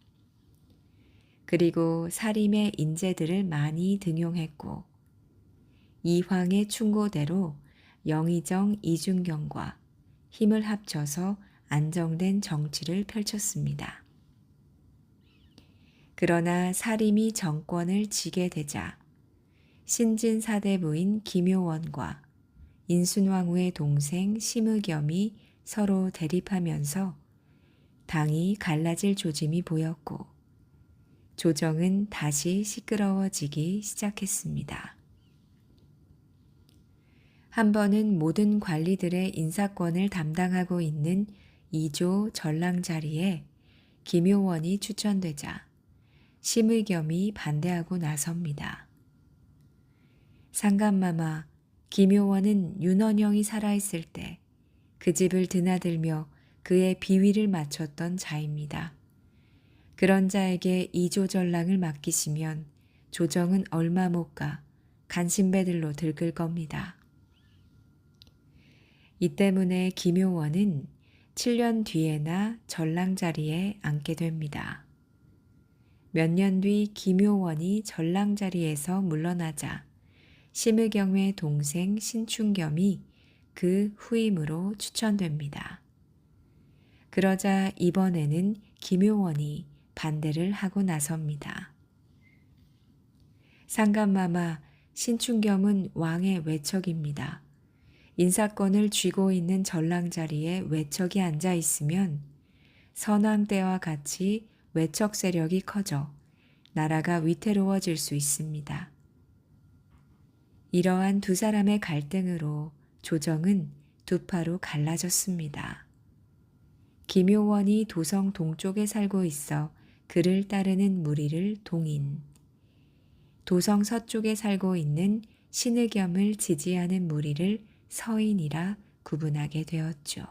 Speaker 1: 그리고 사림의 인재들을 많이 등용했고 이황의 충고대로 영의정 이중경과 힘을 합쳐서 안정된 정치를 펼쳤습니다. 그러나 사림이 정권을 쥐게 되자 신진사대부인 김효원과 인순왕후의 동생 심의겸이 서로 대립하면서 당이 갈라질 조짐이 보였고 조정은 다시 시끄러워지기 시작했습니다. 한 번은 모든 관리들의 인사권을 담당하고 있는 2조 전랑 자리에 김효원이 추천되자 심의겸이 반대하고 나섭니다. 상감마마, 김효원은 윤원영이 살아있을 때 그 집을 드나들며 그의 비위를 맞췄던 자입니다. 그런 자에게 2조 전랑을 맡기시면 조정은 얼마 못 가 간신배들로 들끓 겁니다. 이 때문에 김효원은 7년 뒤에나 전랑 자리에 앉게 됩니다. 몇 년 뒤 김효원이 전랑 자리에서 물러나자 심의겸의 동생 신충겸이 그 후임으로 추천됩니다. 그러자 이번에는 김효원이 반대를 하고 나섭니다. 상감마마, 신충겸은 왕의 외척입니다. 인사권을 쥐고 있는 전랑 자리에 외척이 앉아 있으면 선왕 때와 같이 외척 세력이 커져 나라가 위태로워질 수 있습니다. 이러한 두 사람의 갈등으로 조정은 두 파로 갈라졌습니다. 김효원이 도성 동쪽에 살고 있어 그를 따르는 무리를 동인, 도성 서쪽에 살고 있는 신의겸을 지지하는 무리를 서인이라 구분하게 되었죠.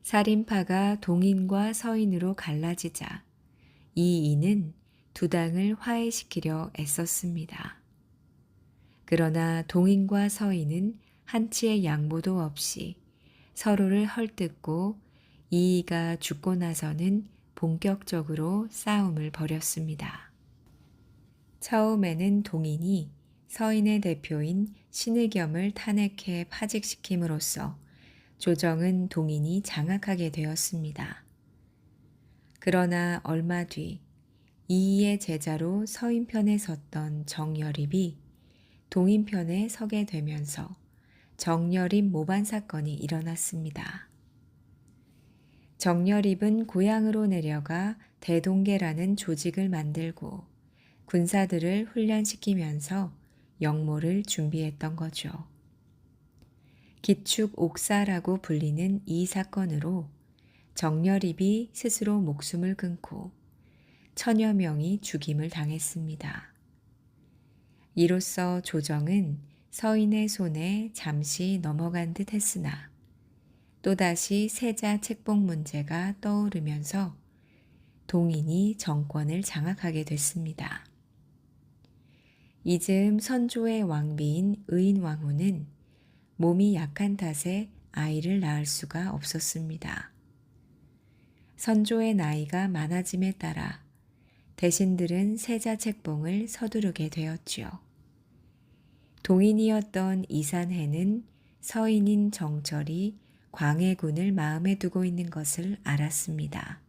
Speaker 1: 살인파가 동인과 서인으로 갈라지자 이인은 두 당을 화해시키려 애썼습니다. 그러나 동인과 서인은 한치의 양보도 없이 서로를 헐뜯고 이이가 죽고 나서는 본격적으로 싸움을 벌였습니다. 처음에는 동인이 서인의 대표인 신의겸을 탄핵해 파직시킴으로써 조정은 동인이 장악하게 되었습니다. 그러나 얼마 뒤 이이의 제자로 서인 편에 섰던 정여립이 동인 편에 서게 되면서 정여립 모반 사건이 일어났습니다. 정여립은 고향으로 내려가 대동계라는 조직을 만들고 군사들을 훈련시키면서 역모를 준비했던 거죠. 기축 옥사라고 불리는 이 사건으로 정여립이 스스로 목숨을 끊고 천여 명이 죽임을 당했습니다. 이로써 조정은 서인의 손에 잠시 넘어간 듯 했으나 또다시 세자 책봉 문제가 떠오르면서 동인이 정권을 장악하게 됐습니다. 이즈음 선조의 왕비인 의인왕후는 몸이 약한 탓에 아이를 낳을 수가 없었습니다. 선조의 나이가 많아짐에 따라 대신들은 세자 책봉을 서두르게 되었지요. 동인이었던 이산해는 서인인 정철이 광해군을 마음에 두고 있는 것을 알았습니다.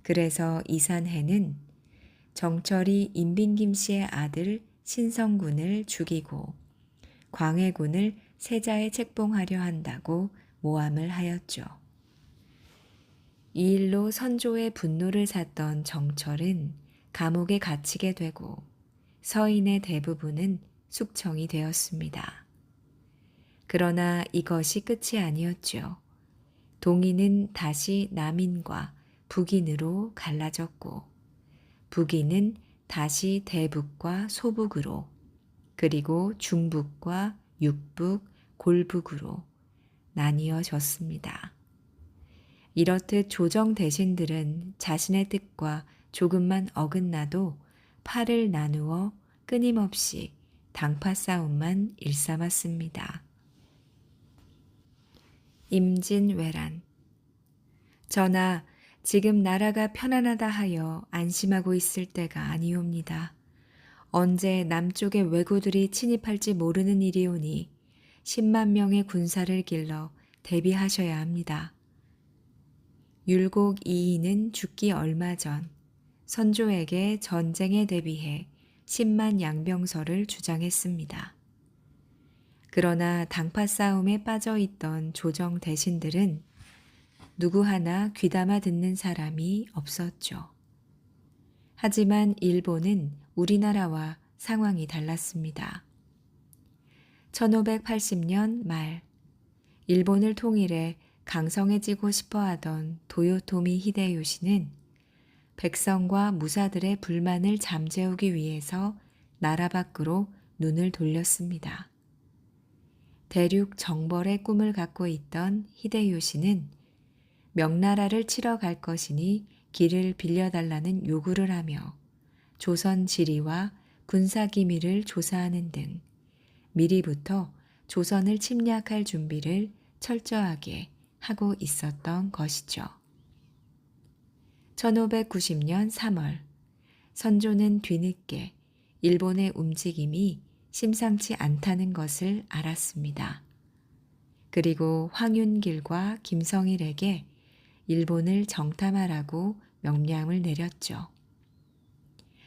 Speaker 1: 그래서 이산해는 정철이 임빈김 씨의 아들 신성군을 죽이고 광해군을 세자에 책봉하려 한다고 모함을 하였죠. 이 일로 선조의 분노를 샀던 정철은 감옥에 갇히게 되고 서인의 대부분은 숙청이 되었습니다. 그러나 이것이 끝이 아니었죠. 동인은 다시 남인과 북인으로 갈라졌고 북인은 다시 대북과 소북으로 그리고 중북과 육북, 골북으로 나뉘어졌습니다. 이렇듯 조정 대신들은 자신의 뜻과 조금만 어긋나도 팔을 나누어 끊임없이 당파 싸움만 일삼았습니다. 임진왜란. 전하, 지금 나라가 편안하다 하여 안심하고 있을 때가 아니옵니다. 언제 남쪽의 왜구들이 침입할지 모르는 일이오니 10만 명의 군사를 길러 대비하셔야 합니다. 율곡 이이는 죽기 얼마 전 선조에게 전쟁에 대비해 10만 양병설을 주장했습니다. 그러나 당파 싸움에 빠져 있던 조정 대신들은 누구 하나 귀담아 듣는 사람이 없었죠. 하지만 일본은 우리나라와 상황이 달랐습니다. 1580년 말 일본을 통일해 강성해지고 싶어하던 도요토미 히데요시는 백성과 무사들의 불만을 잠재우기 위해서 나라 밖으로 눈을 돌렸습니다. 대륙 정벌의 꿈을 갖고 있던 히데요시는 명나라를 치러 갈 것이니 길을 빌려달라는 요구를 하며 조선 지리와 군사 기밀을 조사하는 등 미리부터 조선을 침략할 준비를 철저하게 하고 있었던 것이죠. 1590년 3월 선조는 뒤늦게 일본의 움직임이 심상치 않다는 것을 알았습니다. 그리고 황윤길과 김성일에게 일본을 정탐하라고 명령을 내렸죠.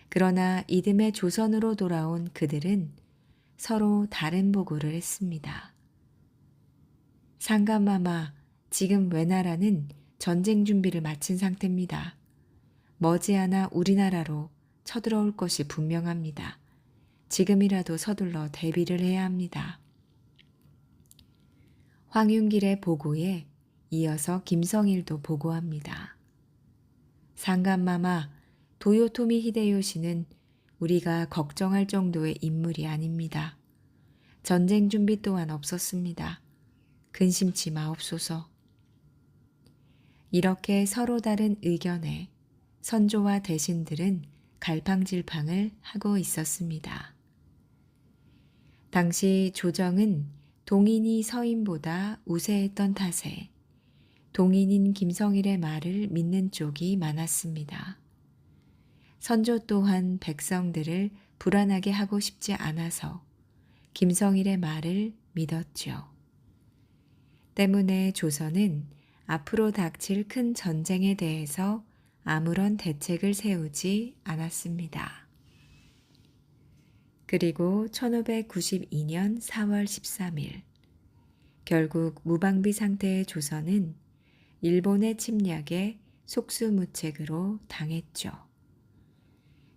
Speaker 1: 그러나 이듬해 조선으로 돌아온 그들은 서로 다른 보고를 했습니다. 상감마마, 지금 왜나라는 전쟁 준비를 마친 상태입니다. 머지않아 우리나라로 쳐들어올 것이 분명합니다. 지금이라도 서둘러 대비를 해야 합니다. 황윤길의 보고에 이어서 김성일도 보고합니다. 상감마마, 도요토미 히데요시는 우리가 걱정할 정도의 인물이 아닙니다. 전쟁 준비 또한 없었습니다. 근심치 마옵소서. 이렇게 서로 다른 의견에 선조와 대신들은 갈팡질팡을 하고 있었습니다. 당시 조정은 동인이 서인보다 우세했던 탓에 동인인 김성일의 말을 믿는 쪽이 많았습니다. 선조 또한 백성들을 불안하게 하고 싶지 않아서 김성일의 말을 믿었죠. 때문에 조선은 앞으로 닥칠 큰 전쟁에 대해서 아무런 대책을 세우지 않았습니다. 그리고 1592년 4월 13일 결국 무방비 상태의 조선은 일본의 침략에 속수무책으로 당했죠.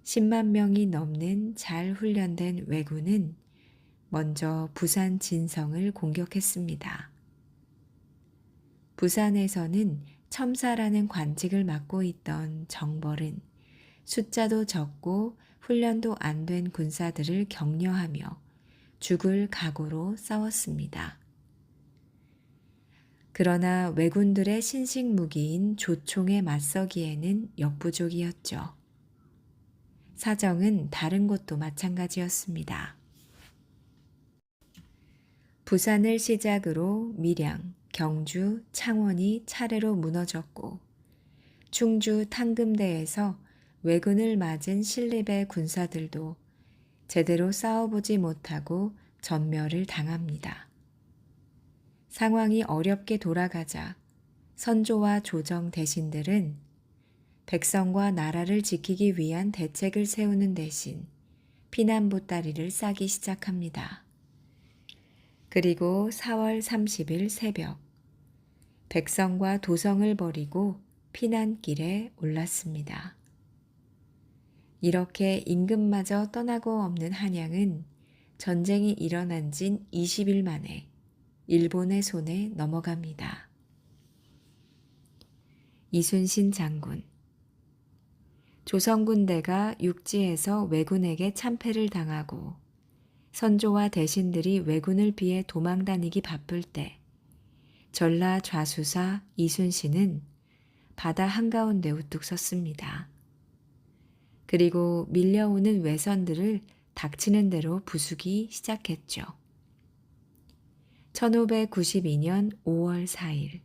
Speaker 1: 10만 명이 넘는 잘 훈련된 왜군은 먼저 부산 진성을 공격했습니다. 부산에서는 첨사라는 관직을 맡고 있던 정벌은 숫자도 적고 훈련도 안 된 군사들을 격려하며 죽을 각오로 싸웠습니다. 그러나 왜군들의 신식 무기인 조총에 맞서기에는 역부족이었죠. 사정은 다른 곳도 마찬가지였습니다. 부산을 시작으로 밀양, 경주, 창원이 차례로 무너졌고 충주 탕금대에서 왜군을 맞은 신립의 군사들도 제대로 싸워보지 못하고 전멸을 당합니다. 상황이 어렵게 돌아가자 선조와 조정 대신들은 백성과 나라를 지키기 위한 대책을 세우는 대신 피난 보따리를 싸기 시작합니다. 그리고 4월 30일 새벽, 백성과 도성을 버리고 피난길에 올랐습니다. 이렇게 임금마저 떠나고 없는 한양은 전쟁이 일어난 진 20일 만에 일본의 손에 넘어갑니다. 이순신 장군. 조선군대가 육지에서 왜군에게 참패를 당하고 선조와 대신들이 왜군을 피해 도망다니기 바쁠 때 전라 좌수사 이순신은 바다 한가운데 우뚝 섰습니다. 그리고 밀려오는 왜선들을 닥치는 대로 부수기 시작했죠. 1592년 5월 4일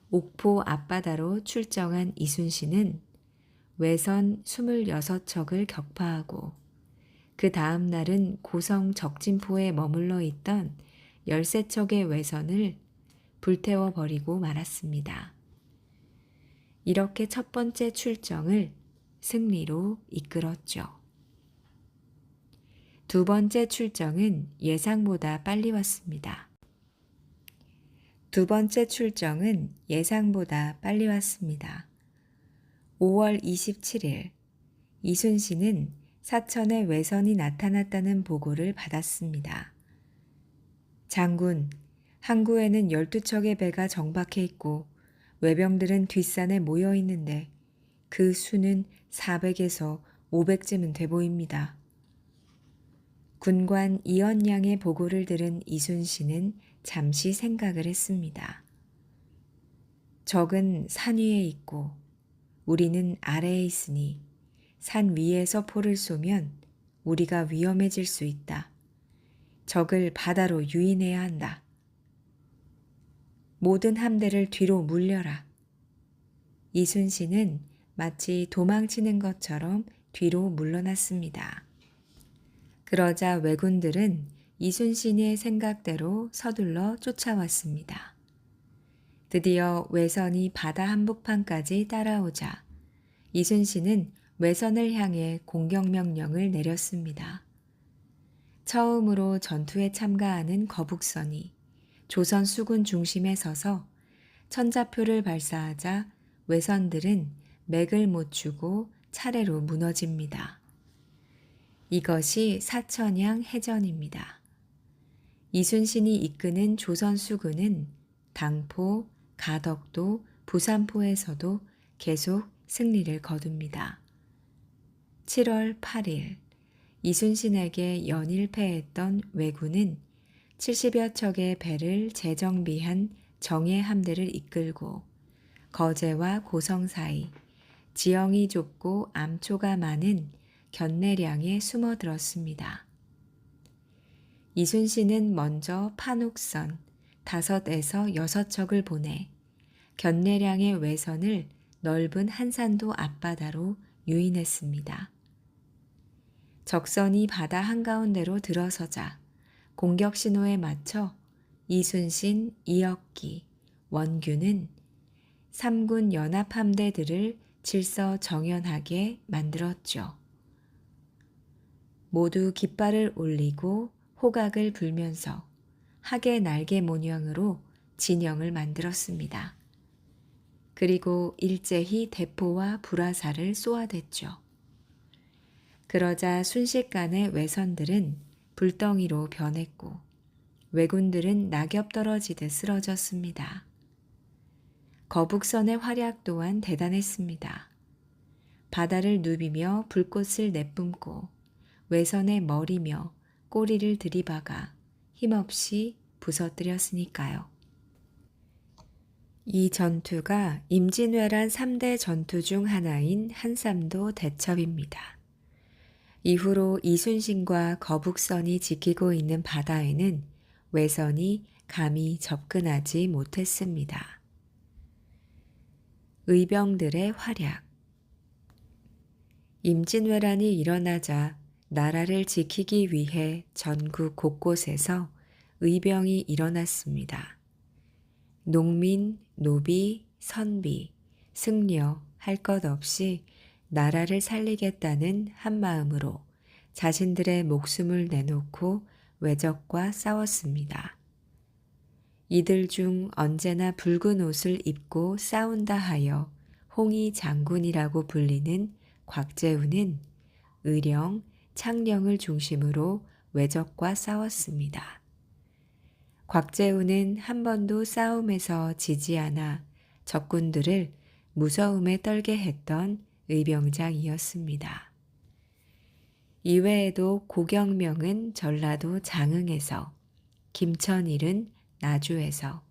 Speaker 1: 옥포 앞바다로 출정한 이순신은 왜선 26척을 격파하고 그 다음 날은 고성 적진포에 머물러 있던 13척의 왜선을 불태워 버리고 말았습니다. 이렇게 첫 번째 출정을 승리로 이끌었죠. 두 번째 출정은 예상보다 빨리 왔습니다. 5월 27일 이순신은 사천에 왜선이 나타났다는 보고를 받았습니다. 장군, 항구에는 12척의 배가 정박해 있고 왜병들은 뒷산에 모여 있는데 그 수는 400에서 500쯤은 돼 보입니다. 군관 이언양의 보고를 들은 이순신은 잠시 생각을 했습니다. 적은 산 위에 있고 우리는 아래에 있으니 산 위에서 포를 쏘면 우리가 위험해질 수 있다. 적을 바다로 유인해야 한다. 모든 함대를 뒤로 물려라. 이순신은 마치 도망치는 것처럼 뒤로 물러났습니다. 그러자 왜군들은 이순신의 생각대로 서둘러 쫓아왔습니다. 드디어 왜선이 바다 한복판까지 따라오자 이순신은 왜선을 향해 공격 명령을 내렸습니다. 처음으로 전투에 참가하는 거북선이 조선 수군 중심에 서서 천자표를 발사하자 왜선들은 맥을 못 추고 차례로 무너집니다. 이것이 사천양 해전입니다. 이순신이 이끄는 조선 수군은 당포, 가덕도, 부산포에서도 계속 승리를 거둡니다. 7월 8일 이순신에게 연일패했던 왜군은 70여 척의 배를 재정비한 정예 함대를 이끌고 거제와 고성 사이 지형이 좁고 암초가 많은 견내량에 숨어들었습니다. 이순신은 먼저 판옥선 5에서 6척을 보내 견내량의 왜선을 넓은 한산도 앞바다로 유인했습니다. 적선이 바다 한가운데로 들어서자 공격 신호에 맞춰 이순신, 이혁기, 원규는 3군 연합함대들을 질서정연하게 만들었죠. 모두 깃발을 올리고 호각을 불면서 학의 날개 모양으로 진영을 만들었습니다. 그리고 일제히 대포와 불화살을 쏘아댔죠. 그러자 순식간에 왜선들은 불덩이로 변했고 왜군들은 낙엽 떨어지듯 쓰러졌습니다. 거북선의 활약 또한 대단했습니다. 바다를 누비며 불꽃을 내뿜고 왜선의 머리며 꼬리를 들이박아 힘없이 부서뜨렸으니까요. 이 전투가 임진왜란 3대 전투 중 하나인 한삼도 대첩입니다. 이후로 이순신과 거북선이 지키고 있는 바다에는 왜선이 감히 접근하지 못했습니다. 의병들의 활약. 임진왜란이 일어나자 나라를 지키기 위해 전국 곳곳에서 의병이 일어났습니다. 농민, 노비, 선비, 승려 할 것 없이 나라를 살리겠다는 한마음으로 자신들의 목숨을 내놓고 외적과 싸웠습니다. 이들 중 언제나 붉은 옷을 입고 싸운다 하여 홍위 장군이라고 불리는 곽재우는 의령, 창녕을 중심으로 외적과 싸웠습니다. 곽재우는 한 번도 싸움에서 지지 않아 적군들을 무서움에 떨게 했던 의병장이었습니다. 이외에도 고경명은 전라도 장흥에서, 김천일은 나주에서,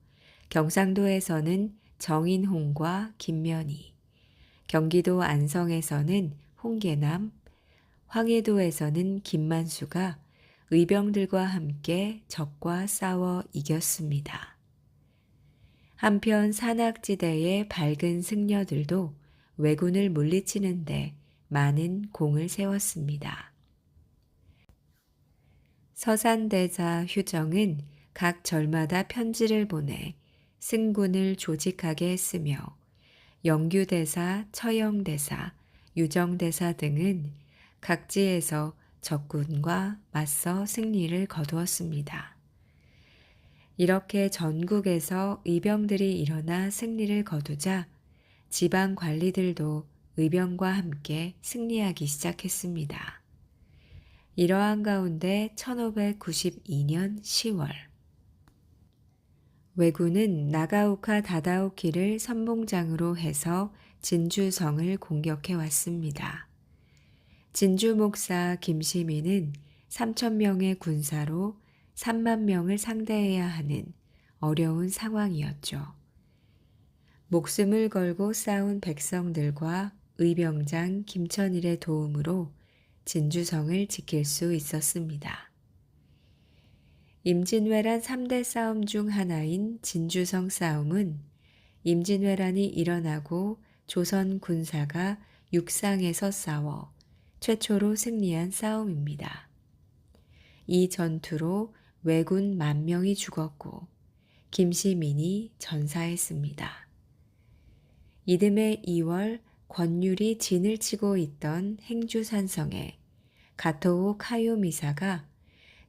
Speaker 1: 경상도에서는 정인홍과 김면희, 경기도 안성에서는 홍계남, 황해도에서는 김만수가 의병들과 함께 적과 싸워 이겼습니다. 한편 산악지대의 밝은 승려들도 왜군을 물리치는데 많은 공을 세웠습니다. 서산대자 휴정은 각 절마다 편지를 보내 승군을 조직하게 했으며 영규대사, 처영대사, 유정대사 등은 각지에서 적군과 맞서 승리를 거두었습니다. 이렇게 전국에서 의병들이 일어나 승리를 거두자 지방 관리들도 의병과 함께 승리하기 시작했습니다. 이러한 가운데 1592년 10월 왜군은 나가오카 다다오키를 선봉장으로 해서 진주성을 공격해 왔습니다. 진주 목사 김시민은 3,000명의 군사로 3만 명을 상대해야 하는 어려운 상황이었죠. 목숨을 걸고 싸운 백성들과 의병장 김천일의 도움으로 진주성을 지킬 수 있었습니다. 임진왜란 3대 싸움 중 하나인 진주성 싸움은 임진왜란이 일어나고 조선 군사가 육상에서 싸워 최초로 승리한 싸움입니다. 이 전투로 왜군 10,000명이 죽었고 김시민이 전사했습니다. 이듬해 2월 권율이 진을 치고 있던 행주산성에 가토우 카요미사가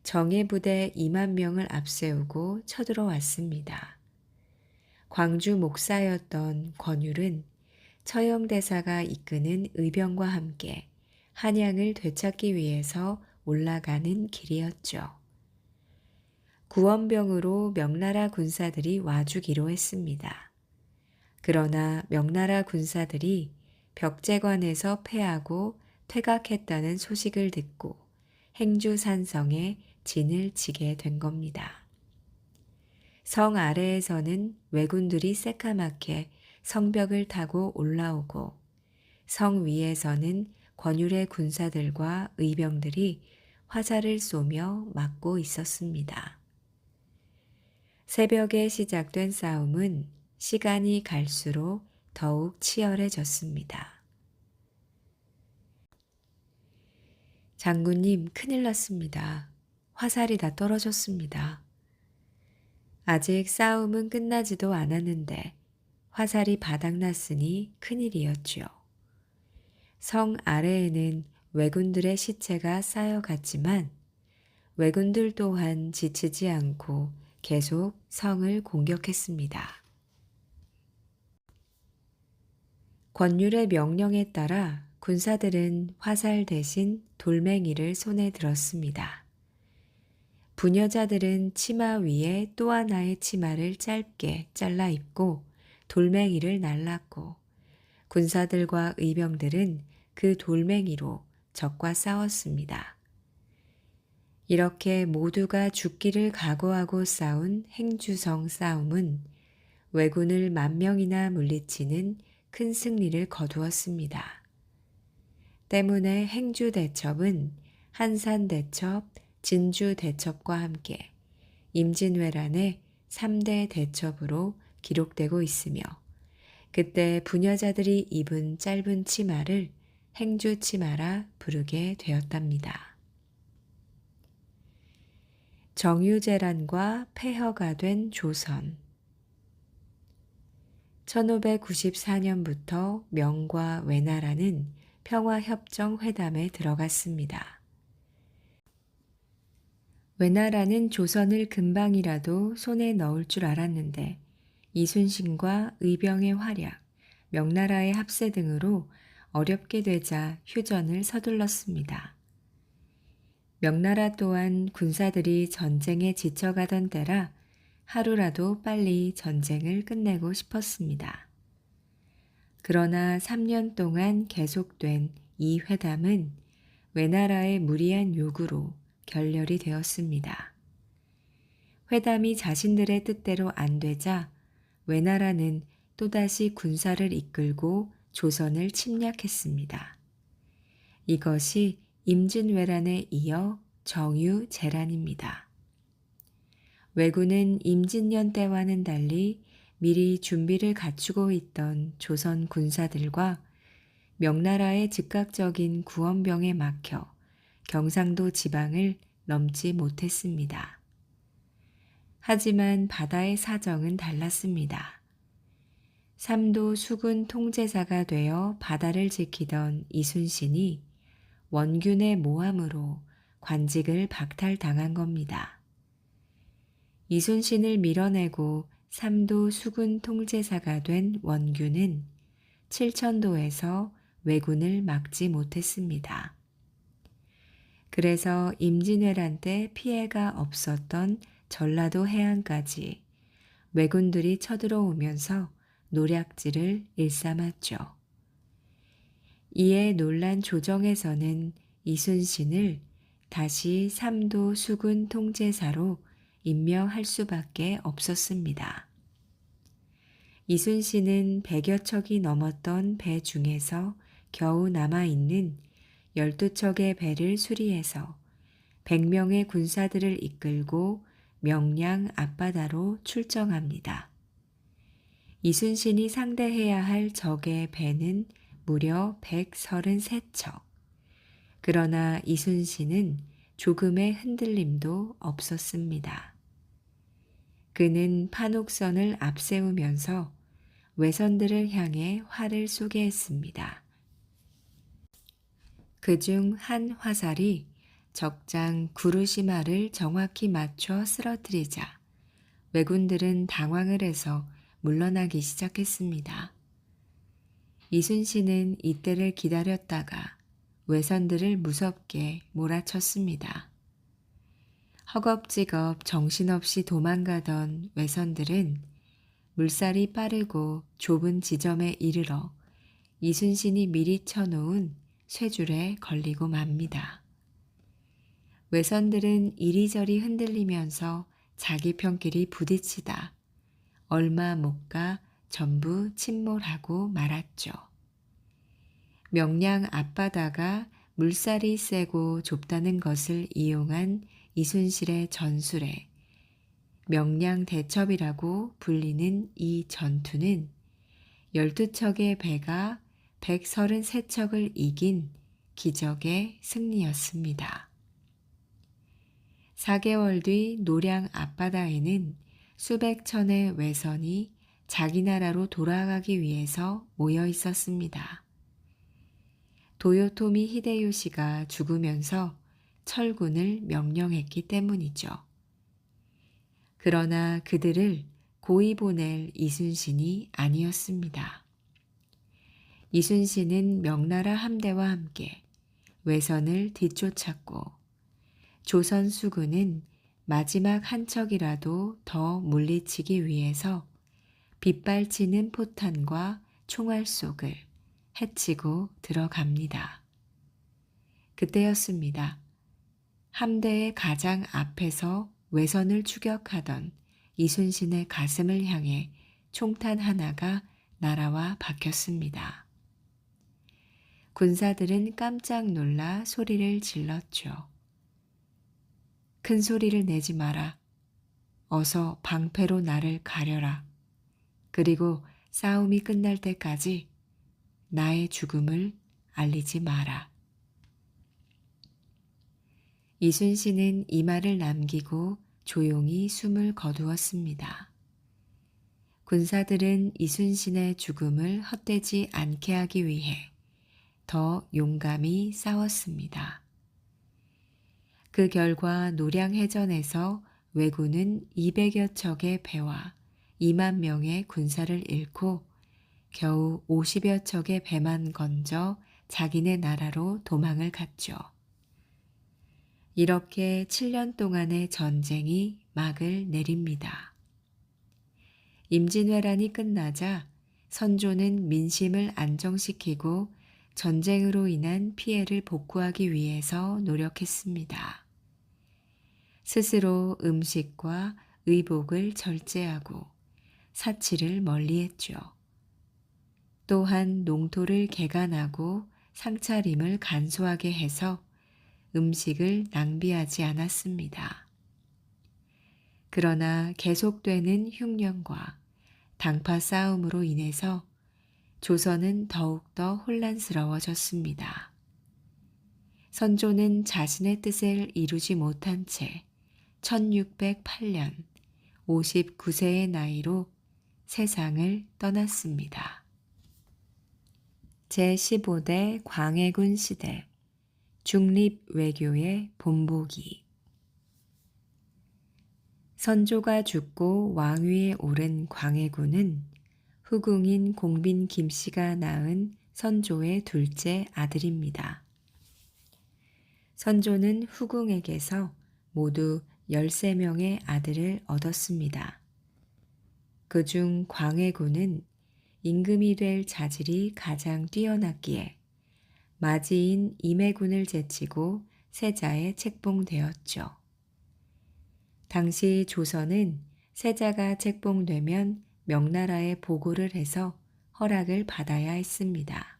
Speaker 1: 정예부대 2만 명을 앞세우고 쳐들어왔습니다. 광주 목사였던 권율은 처영대사가 이끄는 의병과 함께 한양을 되찾기 위해서 올라가는 길이었죠. 구원병으로 명나라 군사들이 와주기로 했습니다. 그러나 명나라 군사들이 벽제관에서 패하고 퇴각했다는 소식을 듣고 행주산성에 진을 치게 된 겁니다. 성 아래에서는 왜군들이 새까맣게 성벽을 타고 올라오고 성 위에서는 권율의 군사들과 의병들이 화살을 쏘며 막고 있었습니다. 새벽에 시작된 싸움은 시간이 갈수록 더욱 치열해졌습니다. 장군님, 큰일 났습니다. 화살이 다 떨어졌습니다. 아직 싸움은 끝나지도 않았는데 화살이 바닥났으니 큰일이었지요. 성 아래에는 왜군들의 시체가 쌓여갔지만 왜군들 또한 지치지 않고 계속 성을 공격했습니다. 권율의 명령에 따라 군사들은 화살 대신 돌멩이를 손에 들었습니다. 부녀자들은 치마 위에 또 하나의 치마를 짧게 잘라 입고 돌멩이를 날랐고 군사들과 의병들은 그 돌멩이로 적과 싸웠습니다. 이렇게 모두가 죽기를 각오하고 싸운 행주성 싸움은 왜군을 10,000명이나 물리치는 큰 승리를 거두었습니다. 때문에 행주대첩은 한산대첩, 진주대첩과 함께 임진왜란의 3대 대첩으로 기록되고 있으며 그때 부녀자들이 입은 짧은 치마를 행주치마라 부르게 되었답니다. 정유재란과 폐허가 된 조선 1594년부터 명과 왜나라는 평화협정 회담에 들어갔습니다. 왜나라는 조선을 금방이라도 손에 넣을 줄 알았는데 이순신과 의병의 활약, 명나라의 합세 등으로 어렵게 되자 휴전을 서둘렀습니다. 명나라 또한 군사들이 전쟁에 지쳐가던 때라 하루라도 빨리 전쟁을 끝내고 싶었습니다. 그러나 3년 동안 계속된 이 회담은 왜나라의 무리한 요구로 결렬이 되었습니다. 회담이 자신들의 뜻대로 안 되자 왜나라는 또다시 군사를 이끌고 조선을 침략했습니다. 이것이 임진왜란에 이어 정유재란입니다. 왜군은 임진년 때와는 달리 미리 준비를 갖추고 있던 조선 군사들과 명나라의 즉각적인 구원병에 막혀 경상도 지방을 넘지 못했습니다. 하지만 바다의 사정은 달랐습니다. 삼도 수군 통제사가 되어 바다를 지키던 이순신이 원균의 모함으로 관직을 박탈당한 겁니다. 이순신을 밀어내고 삼도 수군 통제사가 된 원균은 칠천도에서 왜군을 막지 못했습니다. 그래서 임진왜란 때 피해가 없었던 전라도 해안까지 왜군들이 쳐들어오면서 노략질을 일삼았죠. 이에 놀란 조정에서는 이순신을 다시 삼도 수군 통제사로 임명할 수밖에 없었습니다. 이순신은 100여 척이 넘었던 배 중에서 겨우 남아있는 12척의 배를 수리해서 100명의 군사들을 이끌고 명량 앞바다로 출정합니다. 이순신이 상대해야 할 적의 배는 무려 133척. 그러나 이순신은 조금의 흔들림도 없었습니다. 그는 판옥선을 앞세우면서 왜선들을 향해 활을 쏘게 했습니다. 그중 한 화살이 적장 구르시마를 정확히 맞춰 쓰러뜨리자 왜군들은 당황을 해서 물러나기 시작했습니다. 이순신은 이때를 기다렸다가 왜선들을 무섭게 몰아쳤습니다. 허겁지겁 정신없이 도망가던 왜선들은 물살이 빠르고 좁은 지점에 이르러 이순신이 미리 쳐놓은 쇠줄에 걸리고 맙니다. 왜선들은 이리저리 흔들리면서 자기 편끼리 부딪히다 얼마 못 가 전부 침몰하고 말았죠. 명량 앞바다가 물살이 세고 좁다는 것을 이용한 이순신의 전술에 명량 대첩이라고 불리는 이 전투는 12척의 배가 133척을 이긴 기적의 승리였습니다. 4개월 뒤 노량 앞바다에는 수백 천의 왜선이 자기 나라로 돌아가기 위해서 모여 있었습니다. 도요토미 히데요시가 죽으면서 철군을 명령했기 때문이죠. 그러나 그들을 고이 보낼 이순신이 아니었습니다. 이순신은 명나라 함대와 함께 왜선을 뒤쫓았고 조선 수군은 마지막 한 척이라도 더 물리치기 위해서 빗발치는 포탄과 총알 속을 헤치고 들어갑니다. 그때였습니다. 함대의 가장 앞에서 왜선을 추격하던 이순신의 가슴을 향해 총탄 하나가 날아와 박혔습니다. 군사들은 깜짝 놀라 소리를 질렀죠. 큰 소리를 내지 마라. 어서 방패로 나를 가려라. 그리고 싸움이 끝날 때까지 나의 죽음을 알리지 마라. 이순신은 이 말을 남기고 조용히 숨을 거두었습니다. 군사들은 이순신의 죽음을 헛되지 않게 하기 위해 더 용감히 싸웠습니다. 그 결과 노량해전에서 왜군은 200여 척의 배와 2만 명의 군사를 잃고 겨우 50여 척의 배만 건져 자기네 나라로 도망을 갔죠. 이렇게 7년 동안의 전쟁이 막을 내립니다. 임진왜란이 끝나자 선조는 민심을 안정시키고 전쟁으로 인한 피해를 복구하기 위해서 노력했습니다. 스스로 음식과 의복을 절제하고 사치를 멀리했죠. 또한 농토를 개간하고 상차림을 간소하게 해서 음식을 낭비하지 않았습니다. 그러나 계속되는 흉년과 당파 싸움으로 인해서 조선은 더욱더 혼란스러워졌습니다. 선조는 자신의 뜻을 이루지 못한 채 1608년 59세의 나이로 세상을 떠났습니다. 제15대 광해군 시대 중립외교의 본보기. 선조가 죽고 왕위에 오른 광해군은 후궁인 공빈 김씨가 낳은 선조의 둘째 아들입니다. 선조는 후궁에게서 모두 13명의 아들을 얻었습니다. 그중 광해군은 임금이 될 자질이 가장 뛰어났기에 마지인 임해군을 제치고 세자에 책봉되었죠. 당시 조선은 세자가 책봉되면 명나라에 보고를 해서 허락을 받아야 했습니다.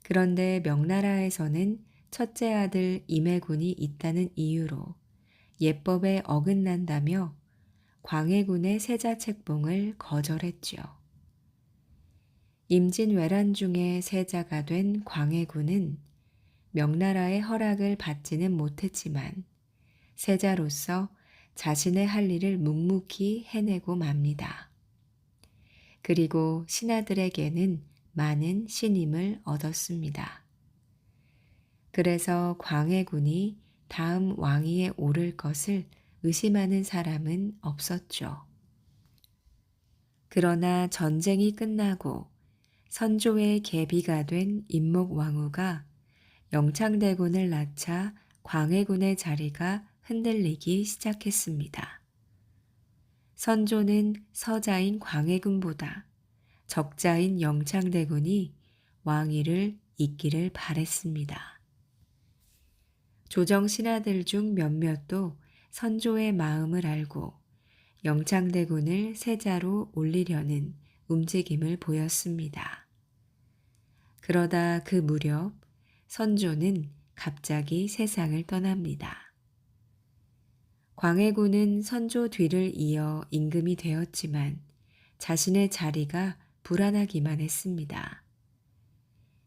Speaker 1: 그런데 명나라에서는 첫째 아들 임해군이 있다는 이유로 예법에 어긋난다며 광해군의 세자 책봉을 거절했죠. 임진왜란 중에 세자가 된 광해군은 명나라의 허락을 받지는 못했지만 세자로서 자신의 할 일을 묵묵히 해내고 맙니다. 그리고 신하들에게는 많은 신임을 얻었습니다. 그래서 광해군이 다음 왕위에 오를 것을 의심하는 사람은 없었죠. 그러나 전쟁이 끝나고 선조의 계비가 된 임목왕후가 영창대군을 낳자 광해군의 자리가 흔들리기 시작했습니다. 선조는 서자인 광해군보다 적자인 영창대군이 왕위를 잇기를 바랬습니다. 조정 신하들 중 몇몇도 선조의 마음을 알고 영창대군을 세자로 올리려는 움직임을 보였습니다. 그러다 그 무렵 선조는 갑자기 세상을 떠납니다. 광해군은 선조 뒤를 이어 임금이 되었지만 자신의 자리가 불안하기만 했습니다.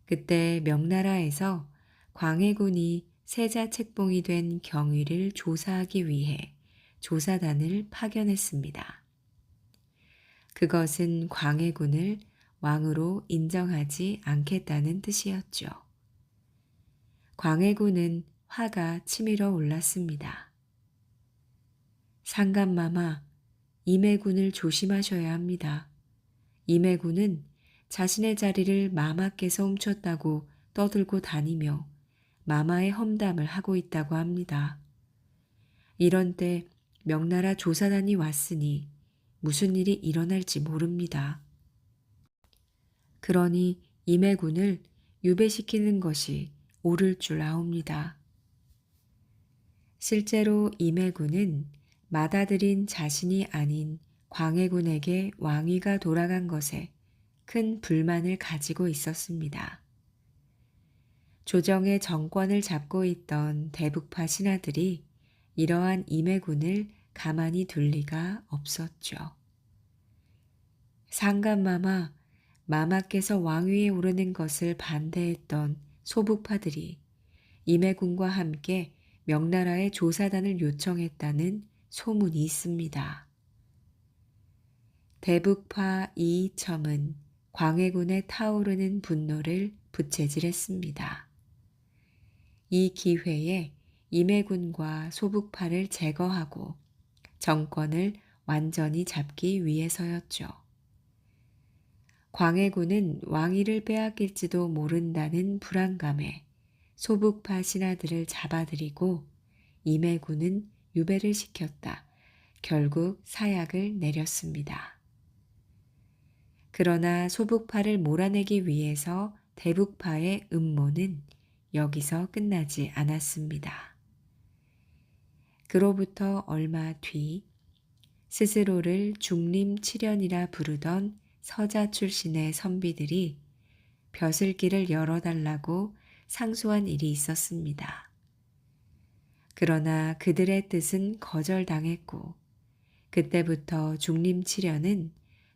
Speaker 1: 그때 명나라에서 광해군이 세자 책봉이 된 경위를 조사하기 위해 조사단을 파견했습니다. 그것은 광해군을 왕으로 인정하지 않겠다는 뜻이었죠. 광해군은 화가 치밀어 올랐습니다. 상감마마, 임해군을 조심하셔야 합니다. 임해군은 자신의 자리를 마마께서 훔쳤다고 떠들고 다니며 마마의 험담을 하고 있다고 합니다. 이런 때 명나라 조사단이 왔으니 무슨 일이 일어날지 모릅니다. 그러니 임해군을 유배시키는 것이 옳을 줄 아옵니다. 실제로 임해군은 맏아들인 자신이 아닌 광해군에게 왕위가 돌아간 것에 큰 불만을 가지고 있었습니다. 조정의 정권을 잡고 있던 대북파 신하들이 이러한 임해군을 가만히 둘 리가 없었죠. 상감마마, 마마께서 왕위에 오르는 것을 반대했던 소북파들이 임해군과 함께 명나라에 조사단을 요청했다는 소문이 있습니다. 대북파 이이첨은 광해군의 타오르는 분노를 부채질했습니다. 이 기회에 임해군과 소북파를 제거하고 정권을 완전히 잡기 위해서였죠. 광해군은 왕위를 빼앗길지도 모른다는 불안감에 소북파 신하들을 잡아들이고 임해군은 유배를 시켰다. 결국 사약을 내렸습니다. 그러나 소북파를 몰아내기 위해서 대북파의 음모는 여기서 끝나지 않았습니다. 그로부터 얼마 뒤 스스로를 중림칠연이라 부르던 서자 출신의 선비들이 벼슬길을 열어달라고 상소한 일이 있었습니다. 그러나 그들의 뜻은 거절당했고 그때부터 중림칠연은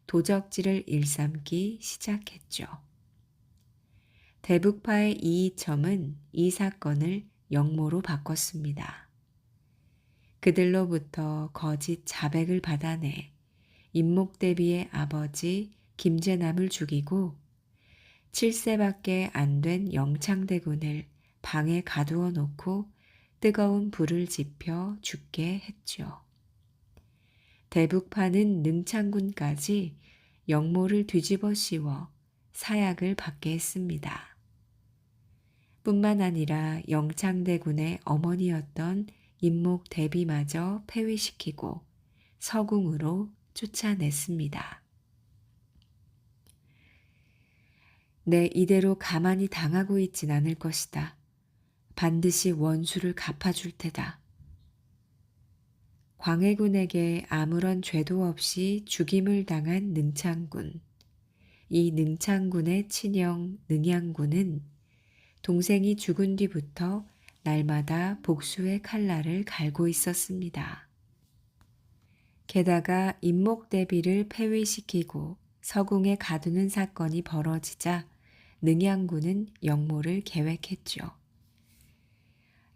Speaker 1: 도적질을 일삼기 시작했죠. 대북파의 이이첨은 이 사건을 역모로 바꿨습니다. 그들로부터 거짓 자백을 받아내 임목대비의 아버지 김제남을 죽이고 7세밖에 안 된 영창대군을 방에 가두어 놓고 뜨거운 불을 지펴 죽게 했죠. 대북파는 능창군까지 역모를 뒤집어 씌워 사약을 받게 했습니다. 뿐만 아니라 영창대군의 어머니였던 임목대비마저 폐위시키고 서궁으로 쫓아냈습니다. 내 이대로 가만히 당하고 있진 않을 것이다. 반드시 원수를 갚아줄 테다. 광해군에게 아무런 죄도 없이 죽임을 당한 능창군. 이 능창군의 친형 능양군은 동생이 죽은 뒤부터 날마다 복수의 칼날을 갈고 있었습니다. 게다가 임목대비를 폐위시키고 서궁에 가두는 사건이 벌어지자 능양군은 역모를 계획했죠.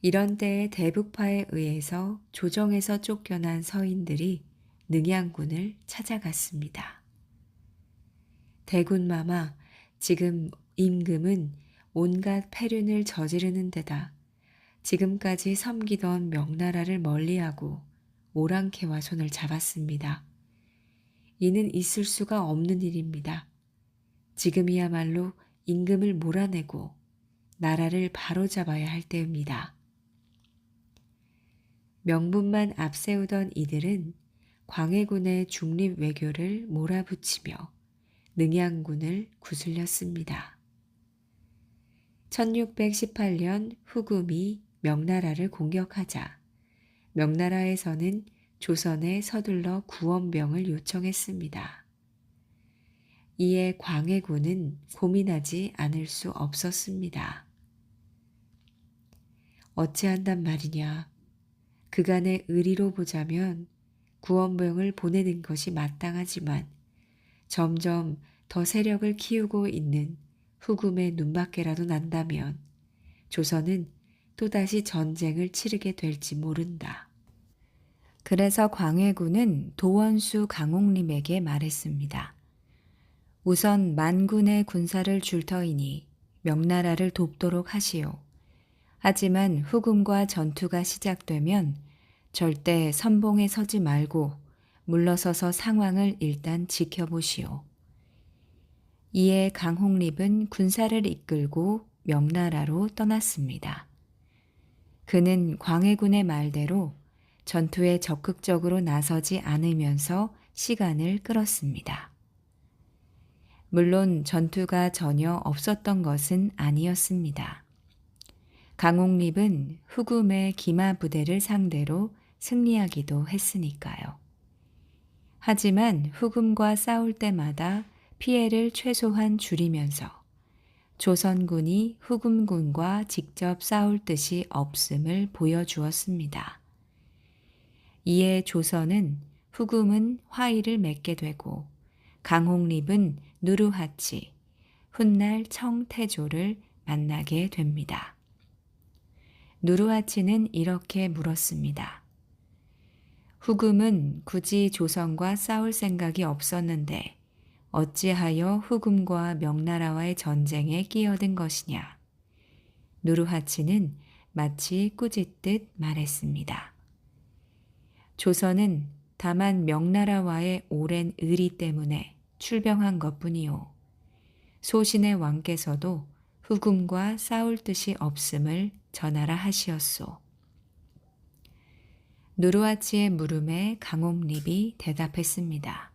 Speaker 1: 이런 때에 대북파에 의해서 조정에서 쫓겨난 서인들이 능양군을 찾아갔습니다. 대군마마, 지금 임금은 온갖 폐륜을 저지르는 데다 지금까지 섬기던 명나라를 멀리하고 오랑캐와 손을 잡았습니다. 이는 있을 수가 없는 일입니다. 지금이야말로 임금을 몰아내고 나라를 바로잡아야 할 때입니다. 명분만 앞세우던 이들은 광해군의 중립 외교를 몰아붙이며 능양군을 구슬렸습니다. 1618년 후금이 명나라를 공격하자 명나라에서는 조선에 서둘러 구원병을 요청했습니다. 이에 광해군은 고민하지 않을 수 없었습니다. 어찌한단 말이냐. 그간의 의리로 보자면 구원병을 보내는 것이 마땅하지만 점점 더 세력을 키우고 있는 후금의 눈밖에라도 난다면 조선은 또다시 전쟁을 치르게 될지 모른다. 그래서 광해군은 도원수 강홍림에게 말했습니다. 우선 만군의 군사를 줄 터이니 명나라를 돕도록 하시오. 하지만 후금과 전투가 시작되면 절대 선봉에 서지 말고 물러서서 상황을 일단 지켜보시오. 이에 강홍립은 군사를 이끌고 명나라로 떠났습니다. 그는 광해군의 말대로 전투에 적극적으로 나서지 않으면서 시간을 끌었습니다. 물론 전투가 전혀 없었던 것은 아니었습니다. 강홍립은 후금의 기마 부대를 상대로 승리하기도 했으니까요. 하지만 후금과 싸울 때마다 피해를 최소한 줄이면서 조선군이 후금군과 직접 싸울 뜻이 없음을 보여주었습니다. 이에 조선은 후금은 화의를 맺게 되고 강홍립은 누르하치, 훗날 청태조를 만나게 됩니다. 누르하치는 이렇게 물었습니다. 후금은 굳이 조선과 싸울 생각이 없었는데 어찌하여 후금과 명나라와의 전쟁에 끼어든 것이냐. 누르하치는 마치 꾸짖듯 말했습니다. 조선은 다만 명나라와의 오랜 의리 때문에 출병한 것뿐이요. 소신의 왕께서도 후금과 싸울 뜻이 없음을 전하라 하시었소. 누르하치의 물음에 강홍립이 대답했습니다.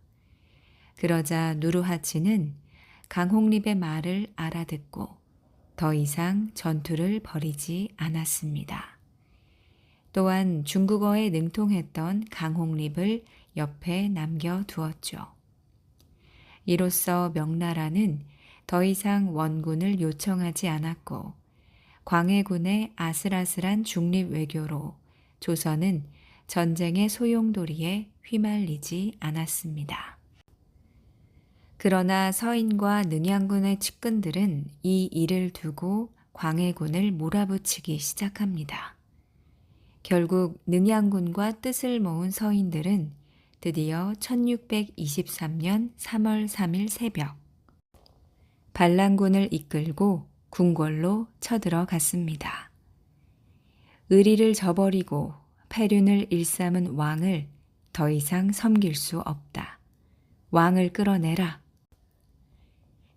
Speaker 1: 그러자 누르하치는 강홍립의 말을 알아듣고 더 이상 전투를 벌이지 않았습니다. 또한 중국어에 능통했던 강홍립을 옆에 남겨두었죠. 이로써 명나라는 더 이상 원군을 요청하지 않았고 광해군의 아슬아슬한 중립 외교로 조선은 전쟁의 소용돌이에 휘말리지 않았습니다. 그러나 서인과 능양군의 측근들은 이 일을 두고 광해군을 몰아붙이기 시작합니다. 결국 능양군과 뜻을 모은 서인들은 드디어 1623년 3월 3일 새벽 반란군을 이끌고 궁궐로 쳐들어갔습니다. 의리를 저버리고 패륜을 일삼은 왕을 더 이상 섬길 수 없다. 왕을 끌어내라.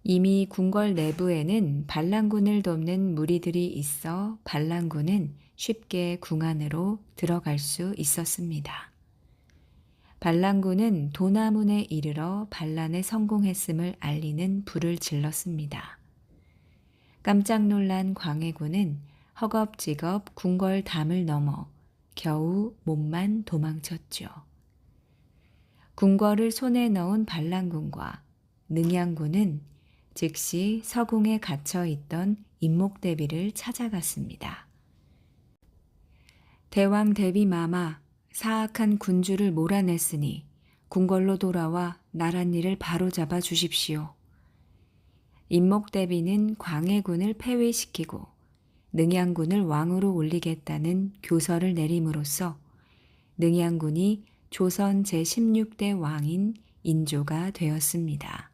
Speaker 1: 이미 궁궐 내부에는 반란군을 돕는 무리들이 있어 반란군은 쉽게 궁 안으로 들어갈 수 있었습니다. 반란군은 도나문에 이르러 반란에 성공했음을 알리는 불을 질렀습니다. 깜짝 놀란 광해군은 허겁지겁 궁궐 담을 넘어 겨우 몸만 도망쳤죠. 궁궐을 손에 넣은 반란군과 능양군은 즉시 서궁에 갇혀 있던 임목대비를 찾아갔습니다. 대왕 대비 마마, 사악한 군주를 몰아냈으니 궁궐로 돌아와 나랏일을 바로잡아 주십시오. 임목대비는 광해군을 폐위시키고 능양군을 왕으로 올리겠다는 교서를 내림으로써 능양군이 조선 제16대 왕인 인조가 되었습니다.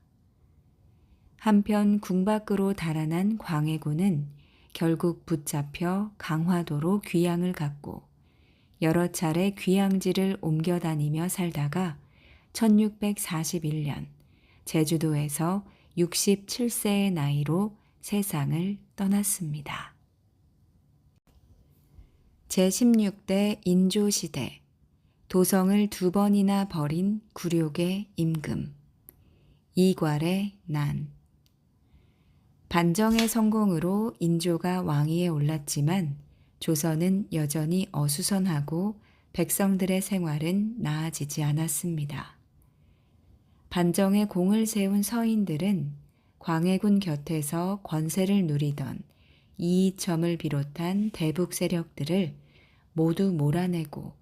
Speaker 1: 한편 궁 밖으로 달아난 광해군은 결국 붙잡혀 강화도로 귀양을 갔고 여러 차례 귀양지를 옮겨 다니며 살다가 1641년 제주도에서 67세의 나이로 세상을 떠났습니다. 제16대 인조시대 도성을 2번이나 버린 굴욕의 임금 이괄의 난 반정의 성공으로 인조가 왕위에 올랐지만 조선은 여전히 어수선하고 백성들의 생활은 나아지지 않았습니다. 반정에 공을 세운 서인들은 광해군 곁에서 권세를 누리던 이이첨을 비롯한 대북 세력들을 모두 몰아내고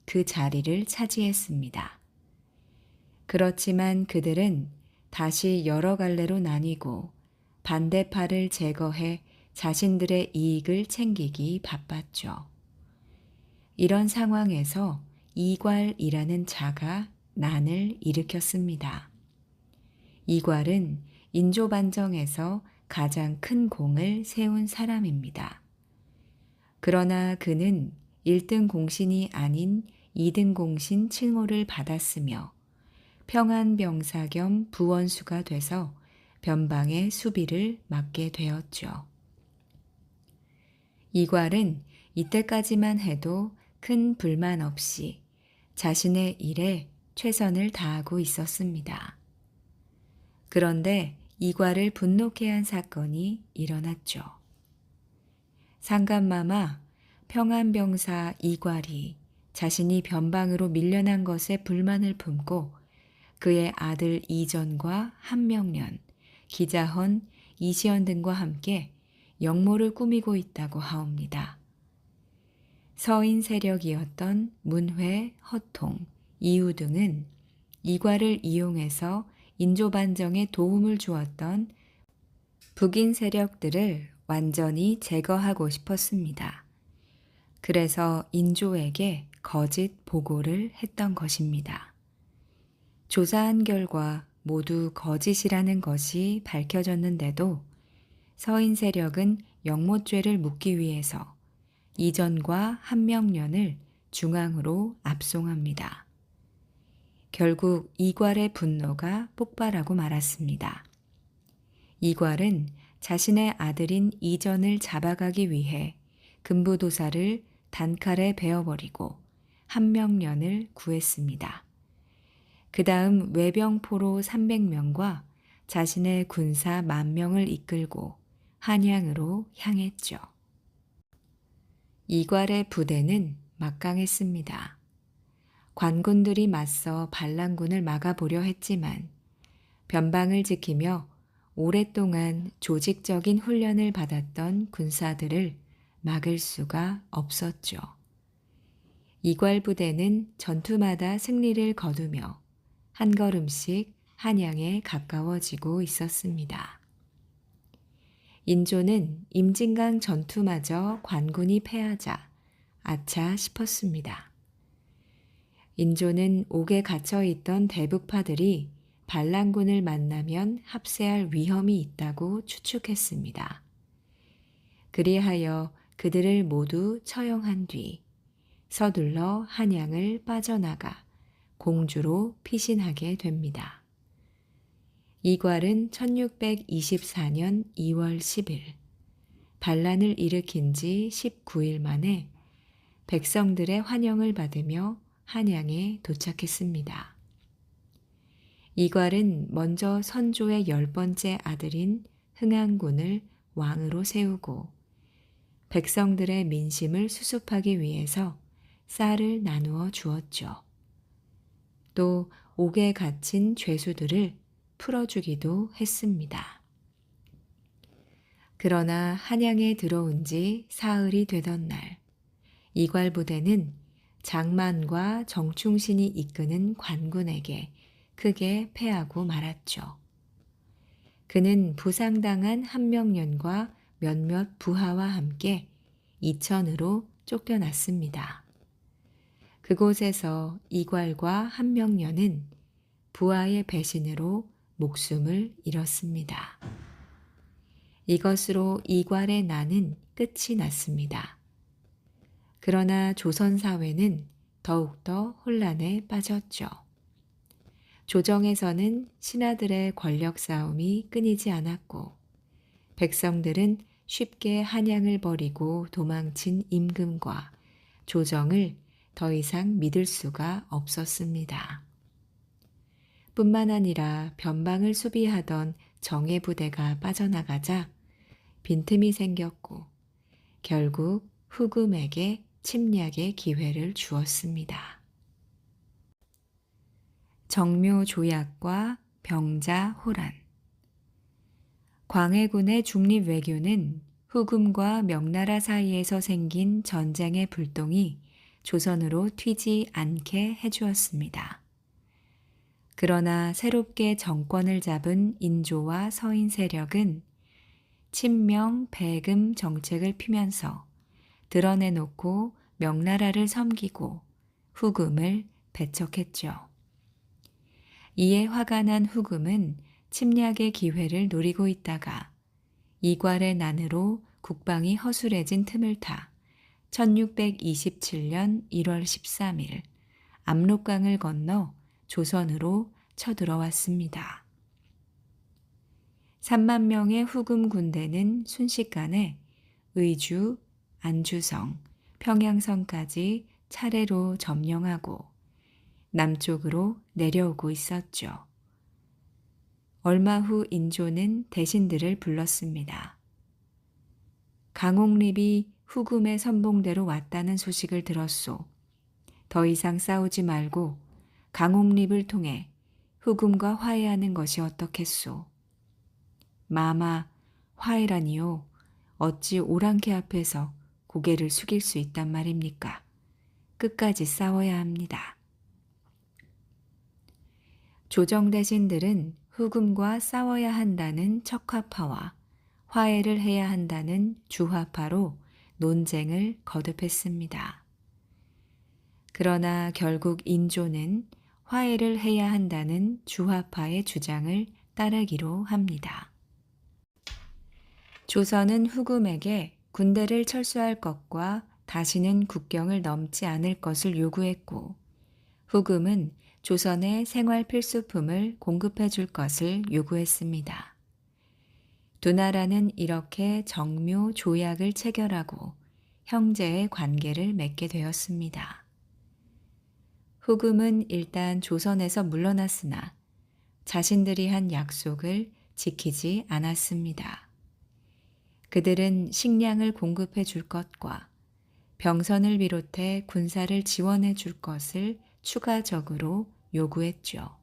Speaker 1: 그 자리를 차지했습니다. 그렇지만 그들은 다시 여러 갈래로 나뉘고 반대파를 제거해 자신들의 이익을 챙기기 바빴죠. 이런 상황에서 이괄이라는 자가 난을 일으켰습니다. 이괄은 인조반정에서 가장 큰 공을 세운 사람입니다. 그러나 그는 1등 공신이 아닌 2등 공신 칭호를 받았으며 평안병사 겸 부원수가 돼서 변방의 수비를 맡게 되었죠. 이괄은 이때까지만 해도 큰 불만 없이 자신의 일에 최선을 다하고 있었습니다. 그런데 이괄을 분노케 한 사건이 일어났죠. 상감마마 평안병사 이괄이 자신이 변방으로 밀려난 것에 불만을 품고 그의 아들 이전과 한명련, 기자헌, 이시연 등과 함께 역모를 꾸미고 있다고 하옵니다. 서인 세력이었던 문회, 허통, 이우 등은 이괄을 이용해서 인조 반정에 도움을 주었던 북인 세력들을 완전히 제거하고 싶었습니다. 그래서 인조에게 거짓 보고를 했던 것입니다. 조사한 결과 모두 거짓이라는 것이 밝혀졌는데도 서인 세력은 영모죄를 묻기 위해서 이전과 한명년을 중앙으로 압송합니다. 결국 이괄의 분노가 폭발하고 말았습니다. 이괄은 자신의 아들인 이전을 잡아가기 위해 금부도사를 단칼에 베어버리고 한명년을 구했습니다. 그 다음 외병포로 300명과 자신의 군사 10,000명을 이끌고 한양으로 향했죠. 이괄의 부대는 막강했습니다. 관군들이 맞서 반란군을 막아보려 했지만 변방을 지키며 오랫동안 조직적인 훈련을 받았던 군사들을 막을 수가 없었죠. 이괄 부대는 전투마다 승리를 거두며 한 걸음씩 한양에 가까워지고 있었습니다. 인조는 임진강 전투마저 관군이 패하자 아차 싶었습니다. 인조는 옥에 갇혀있던 대북파들이 반란군을 만나면 합세할 위험이 있다고 추측했습니다. 그리하여 그들을 모두 처형한 뒤 서둘러 한양을 빠져나가 공주로 피신하게 됩니다. 이괄은 1624년 2월 10일 반란을 일으킨 지 19일 만에 백성들의 환영을 받으며 한양에 도착했습니다. 이괄은 먼저 선조의 10번째 아들인 흥안군을 왕으로 세우고 백성들의 민심을 수습하기 위해서 쌀을 나누어 주었죠. 또 옥에 갇힌 죄수들을 풀어주기도 했습니다. 그러나 한양에 들어온 지 사흘이 되던 날, 이괄 부대는 장만과 정충신이 이끄는 관군에게 크게 패하고 말았죠. 그는 부상당한 한명년과 몇몇 부하와 함께 이천으로 쫓겨났습니다. 그곳에서 이괄과 한명년은 부하의 배신으로 목숨을 잃었습니다. 이것으로 이괄의 난은 끝이 났습니다. 그러나 조선 사회는 더욱더 혼란에 빠졌죠. 조정에서는 신하들의 권력 싸움이 끊이지 않았고 백성들은 쉽게 한양을 버리고 도망친 임금과 조정을 더 이상 믿을 수가 없었습니다. 뿐만 아니라 변방을 수비하던 정예 부대가 빠져나가자 빈틈이 생겼고 결국 후금에게 침략의 기회를 주었습니다. 정묘 조약과 병자 호란. 광해군의 중립 외교는 후금과 명나라 사이에서 생긴 전쟁의 불똥이 조선으로 튀지 않게 해주었습니다. 그러나 새롭게 정권을 잡은 인조와 서인 세력은 친명 배금 정책을 피면서 드러내놓고 명나라를 섬기고 후금을 배척했죠. 이에 화가 난 후금은 침략의 기회를 노리고 있다가 이괄의 난으로 국방이 허술해진 틈을 타 1627년 1월 13일 압록강을 건너 조선으로 쳐들어왔습니다. 3만 명의 후금 군대는 순식간에 의주, 안주성, 평양성까지 차례로 점령하고 남쪽으로 내려오고 있었죠. 얼마 후 인조는 대신들을 불렀습니다. 강옥립이 후금의 선봉대로 왔다는 소식을 들었소. 더 이상 싸우지 말고 강옥립을 통해 후금과 화해하는 것이 어떻겠소. 마마, 화해라니요. 어찌 오랑캐 앞에서 고개를 숙일 수 있단 말입니까? 끝까지 싸워야 합니다. 조정 대신들은 후금과 싸워야 한다는 척화파와 화해를 해야 한다는 주화파로 논쟁을 거듭했습니다. 그러나 결국 인조는 화해를 해야 한다는 주화파의 주장을 따르기로 합니다. 조선은 후금에게 군대를 철수할 것과 다시는 국경을 넘지 않을 것을 요구했고, 후금은 조선의 생활 필수품을 공급해 줄 것을 요구했습니다. 두 나라는 이렇게 정묘 조약을 체결하고 형제의 관계를 맺게 되었습니다. 후금은 일단 조선에서 물러났으나 자신들이 한 약속을 지키지 않았습니다. 그들은 식량을 공급해 줄 것과 병선을 비롯해 군사를 지원해 줄 것을 추가적으로 요구했죠.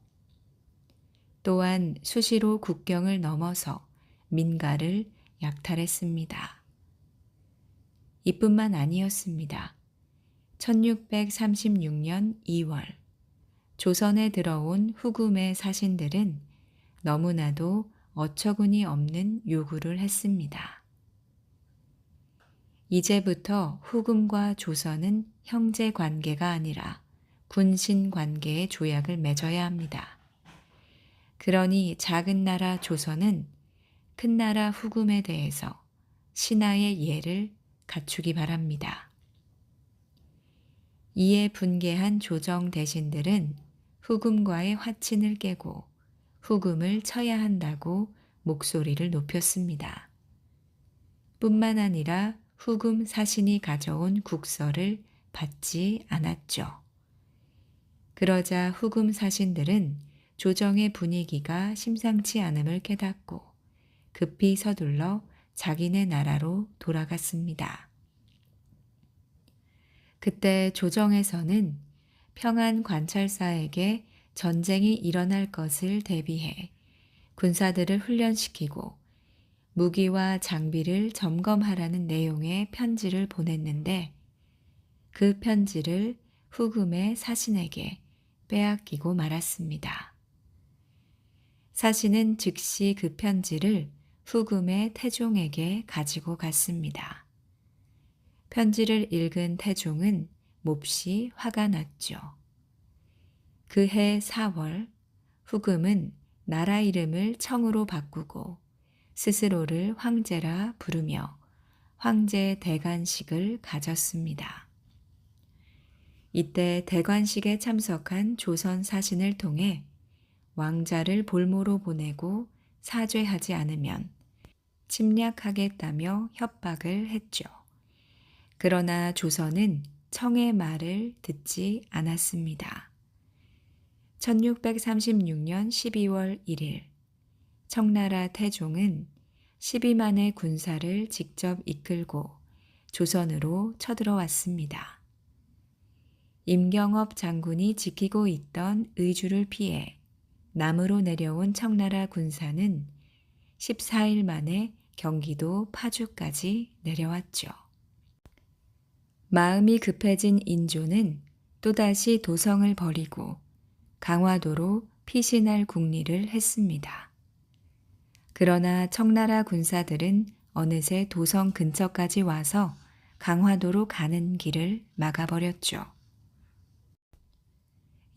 Speaker 1: 또한 수시로 국경을 넘어서 민가를 약탈했습니다. 이뿐만 아니었습니다. 1636년 2월 조선에 들어온 후금의 사신들은 너무나도 어처구니 없는 요구를 했습니다. 이제부터 후금과 조선은 형제 관계가 아니라 군신 관계의 조약을 맺어야 합니다. 그러니 작은 나라 조선은 큰 나라 후금에 대해서 신하의 예를 갖추기 바랍니다. 이에 분개한 조정 대신들은 후금과의 화친을 깨고 후금을 쳐야 한다고 목소리를 높였습니다. 뿐만 아니라 후금 사신이 가져온 국서를 받지 않았죠. 그러자 후금 사신들은 조정의 분위기가 심상치 않음을 깨닫고 급히 서둘러 자기네 나라로 돌아갔습니다. 그때 조정에서는 평안 관찰사에게 전쟁이 일어날 것을 대비해 군사들을 훈련시키고 무기와 장비를 점검하라는 내용의 편지를 보냈는데 그 편지를 후금의 사신에게 빼앗기고 말았습니다. 사신은 즉시 그 편지를 후금의 태종에게 가지고 갔습니다. 편지를 읽은 태종은 몹시 화가 났죠. 그해 4월 후금은 나라 이름을 청으로 바꾸고 스스로를 황제라 부르며 황제 대관식을 가졌습니다. 이때 대관식에 참석한 조선 사신을 통해 왕자를 볼모로 보내고 사죄하지 않으면 침략하겠다며 협박을 했죠. 그러나 조선은 청의 말을 듣지 않았습니다. 1636년 12월 1일 청나라 태종은 12만의 군사를 직접 이끌고 조선으로 쳐들어왔습니다. 임경업 장군이 지키고 있던 의주를 피해 남으로 내려온 청나라 군사는 14일 만에 경기도 파주까지 내려왔죠. 마음이 급해진 인조는 또다시 도성을 버리고 강화도로 피신할 궁리를 했습니다. 그러나 청나라 군사들은 어느새 도성 근처까지 와서 강화도로 가는 길을 막아버렸죠.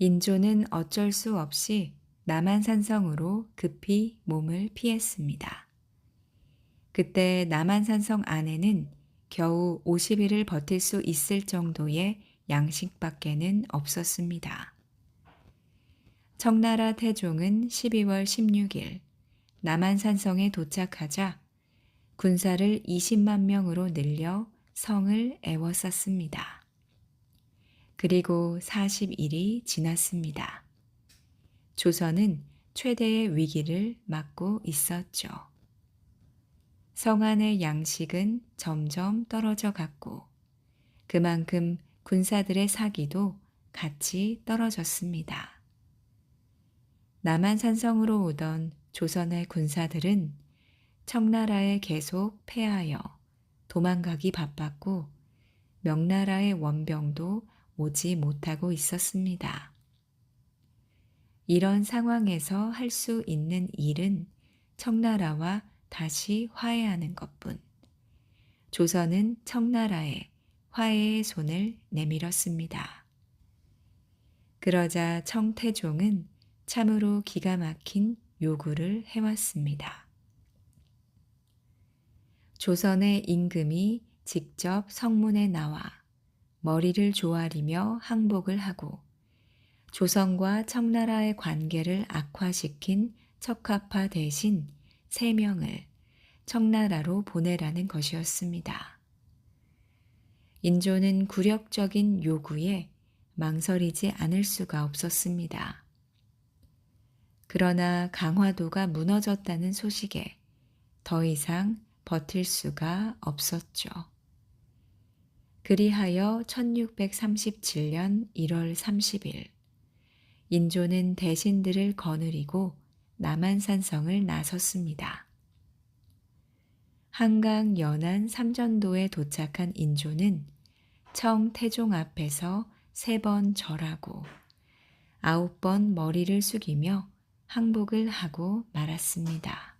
Speaker 1: 인조는 어쩔 수 없이 남한산성으로 급히 몸을 피했습니다. 그때 남한산성 안에는 겨우 50일을 버틸 수 있을 정도의 양식밖에는 없었습니다. 청나라 태종은 12월 16일 남한산성에 도착하자 군사를 20만 명으로 늘려 성을 에워쌌습니다. 그리고 40일이 지났습니다. 조선은 최대의 위기를 맞고 있었죠. 성 안의 양식은 점점 떨어져 갔고 그만큼 군사들의 사기도 같이 떨어졌습니다. 남한산성으로 오던 조선의 군사들은 청나라에 계속 패하여 도망가기 바빴고 명나라의 원병도 오지 못하고 있었습니다. 이런 상황에서 할 수 있는 일은 청나라와 다시 화해하는 것뿐. 조선은 청나라에 화해의 손을 내밀었습니다. 그러자 청태종은 참으로 기가 막힌 요구를 해왔습니다. 조선의 임금이 직접 성문에 나와 머리를 조아리며 항복을 하고 조선과 청나라의 관계를 악화시킨 척화파 대신 3명을 청나라로 보내라는 것이었습니다. 인조는 굴욕적인 요구에 망설이지 않을 수가 없었습니다. 그러나 강화도가 무너졌다는 소식에 더 이상 버틸 수가 없었죠. 그리하여 1637년 1월 30일 인조는 대신들을 거느리고 남한산성을 나섰습니다. 한강 연안 삼전도에 도착한 인조는 청태종 앞에서 3번 절하고 9번 머리를 숙이며 항복을 하고 말았습니다.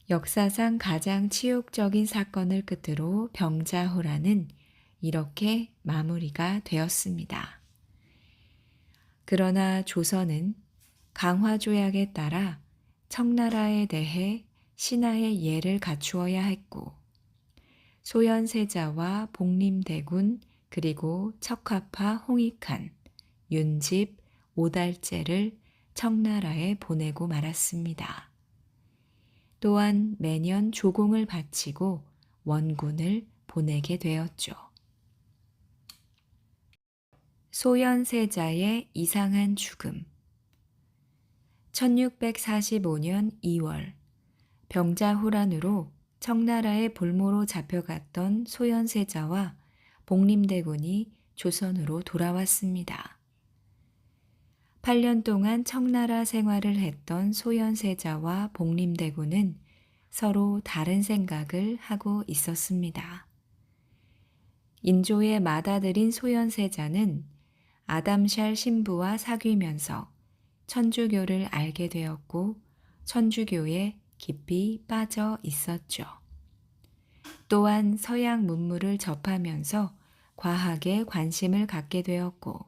Speaker 1: 역사상 가장 치욕적인 사건을 끝으로 병자호란은 이렇게 마무리가 되었습니다. 그러나 조선은 강화조약에 따라 청나라에 대해 신하의 예를 갖추어야 했고 소현세자와 복림대군 그리고 척화파 홍익한, 윤집, 오달제를 청나라에 보내고 말았습니다. 또한 매년 조공을 바치고 원군을 보내게 되었죠. 소현세자의 이상한 죽음. 1645년 2월 병자호란으로 청나라의 볼모로 잡혀갔던 소현세자와 복림대군이 조선으로 돌아왔습니다. 8년 동안 청나라 생활을 했던 소현세자와 복림대군은 서로 다른 생각을 하고 있었습니다. 인조의 맏아들인 소현세자는 아담샬 신부와 사귀면서 천주교를 알게 되었고 천주교에 깊이 빠져 있었죠. 또한 서양 문물을 접하면서 과학에 관심을 갖게 되었고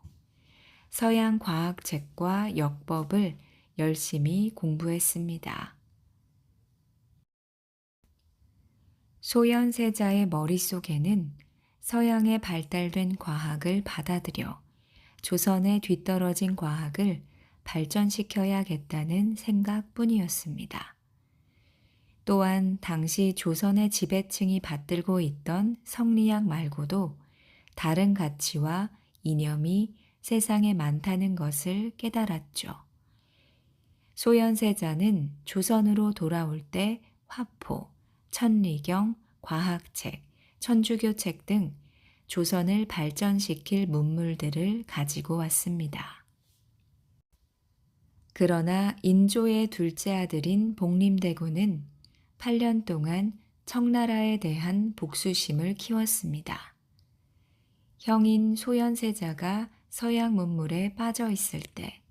Speaker 1: 서양 과학책과 역법을 열심히 공부했습니다. 소현세자의 머릿속에는 서양의 발달된 과학을 받아들여 조선의 뒤떨어진 과학을 발전시켜야겠다는 생각뿐이었습니다. 또한 당시 조선의 지배층이 받들고 있던 성리학 말고도 다른 가치와 이념이 세상에 많다는 것을 깨달았죠. 소현세자는 조선으로 돌아올 때 화포, 천리경, 과학책, 천주교책 등 조선을 발전시킬 문물들을 가지고 왔습니다. 그러나 인조의 둘째 아들인 복림대군은 8년 동안 청나라에 대한 복수심을 키웠습니다. 형인 소현세자가 서양 문물에 빠져 있을 때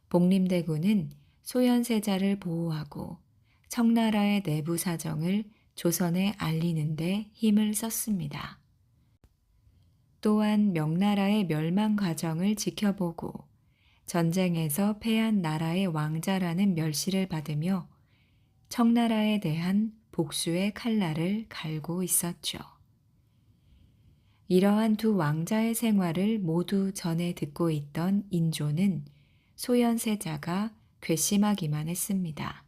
Speaker 1: 복림대군은 소현세자를 보호하고 청나라의 내부 사정을 조선에 알리는 데 힘을 썼습니다. 또한 명나라의 멸망 과정을 지켜보고 전쟁에서 패한 나라의 왕자라는 멸시를 받으며 청나라에 대한 복수의 칼날을 갈고 있었죠. 이러한 두 왕자의 생활을 모두 전해 듣고 있던 인조는 소현세자가 괘씸하기만 했습니다.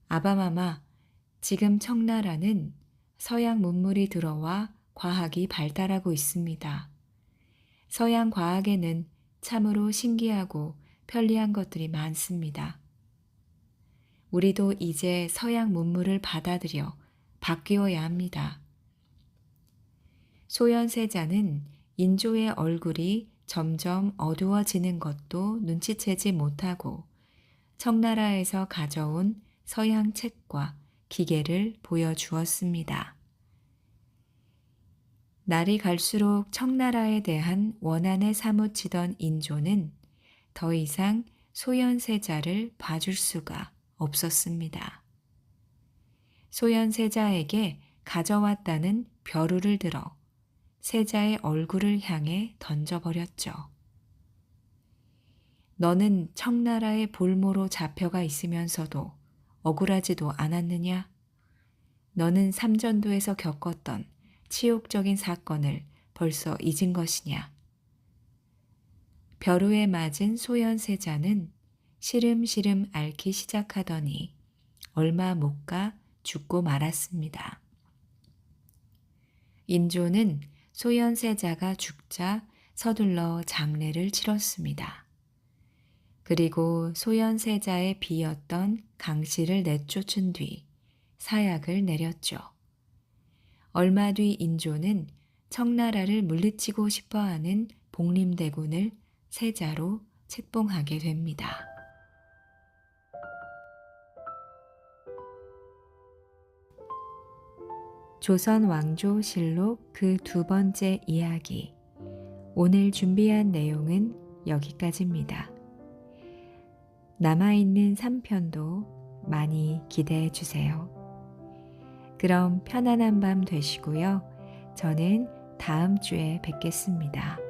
Speaker 1: 아바마마, 지금 청나라는 서양 문물이 들어와 과학이 발달하고 있습니다. 서양 과학에는 참으로 신기하고 편리한 것들이 많습니다. 우리도 이제 서양 문물을 받아들여 바뀌어야 합니다. 소현세자는 인조의 얼굴이 점점 어두워지는 것도 눈치채지 못하고 청나라에서 가져온 서양 책과 기계를 보여주었습니다. 날이 갈수록 청나라에 대한 원한에 사무치던 인조는 더 이상 소현세자를 봐줄 수가 없었습니다. 소현세자에게 가져왔다는 벼루를 들어 세자의 얼굴을 향해 던져버렸죠. 너는 청나라의 볼모로 잡혀가 있으면서도 억울하지도 않았느냐? 너는 삼전도에서 겪었던 치욕적인 사건을 벌써 잊은 것이냐? 벼루에 맞은 소현세자는 시름시름 앓기 시작하더니 얼마 못 가 죽고 말았습니다. 인조는 소현세자가 죽자 서둘러 장례를 치렀습니다. 그리고 소현세자의 비였던 강씨를 내쫓은 뒤 사약을 내렸죠. 얼마 뒤 인조는 청나라를 물리치고 싶어하는 복림대군을 세자로 책봉하게 됩니다. 조선 왕조실록 그 두 번째 이야기. 오늘 준비한 내용은 여기까지입니다. 남아있는 3편도 많이 기대해 주세요. 그럼 편안한 밤 되시고요. 저는 다음 주에 뵙겠습니다.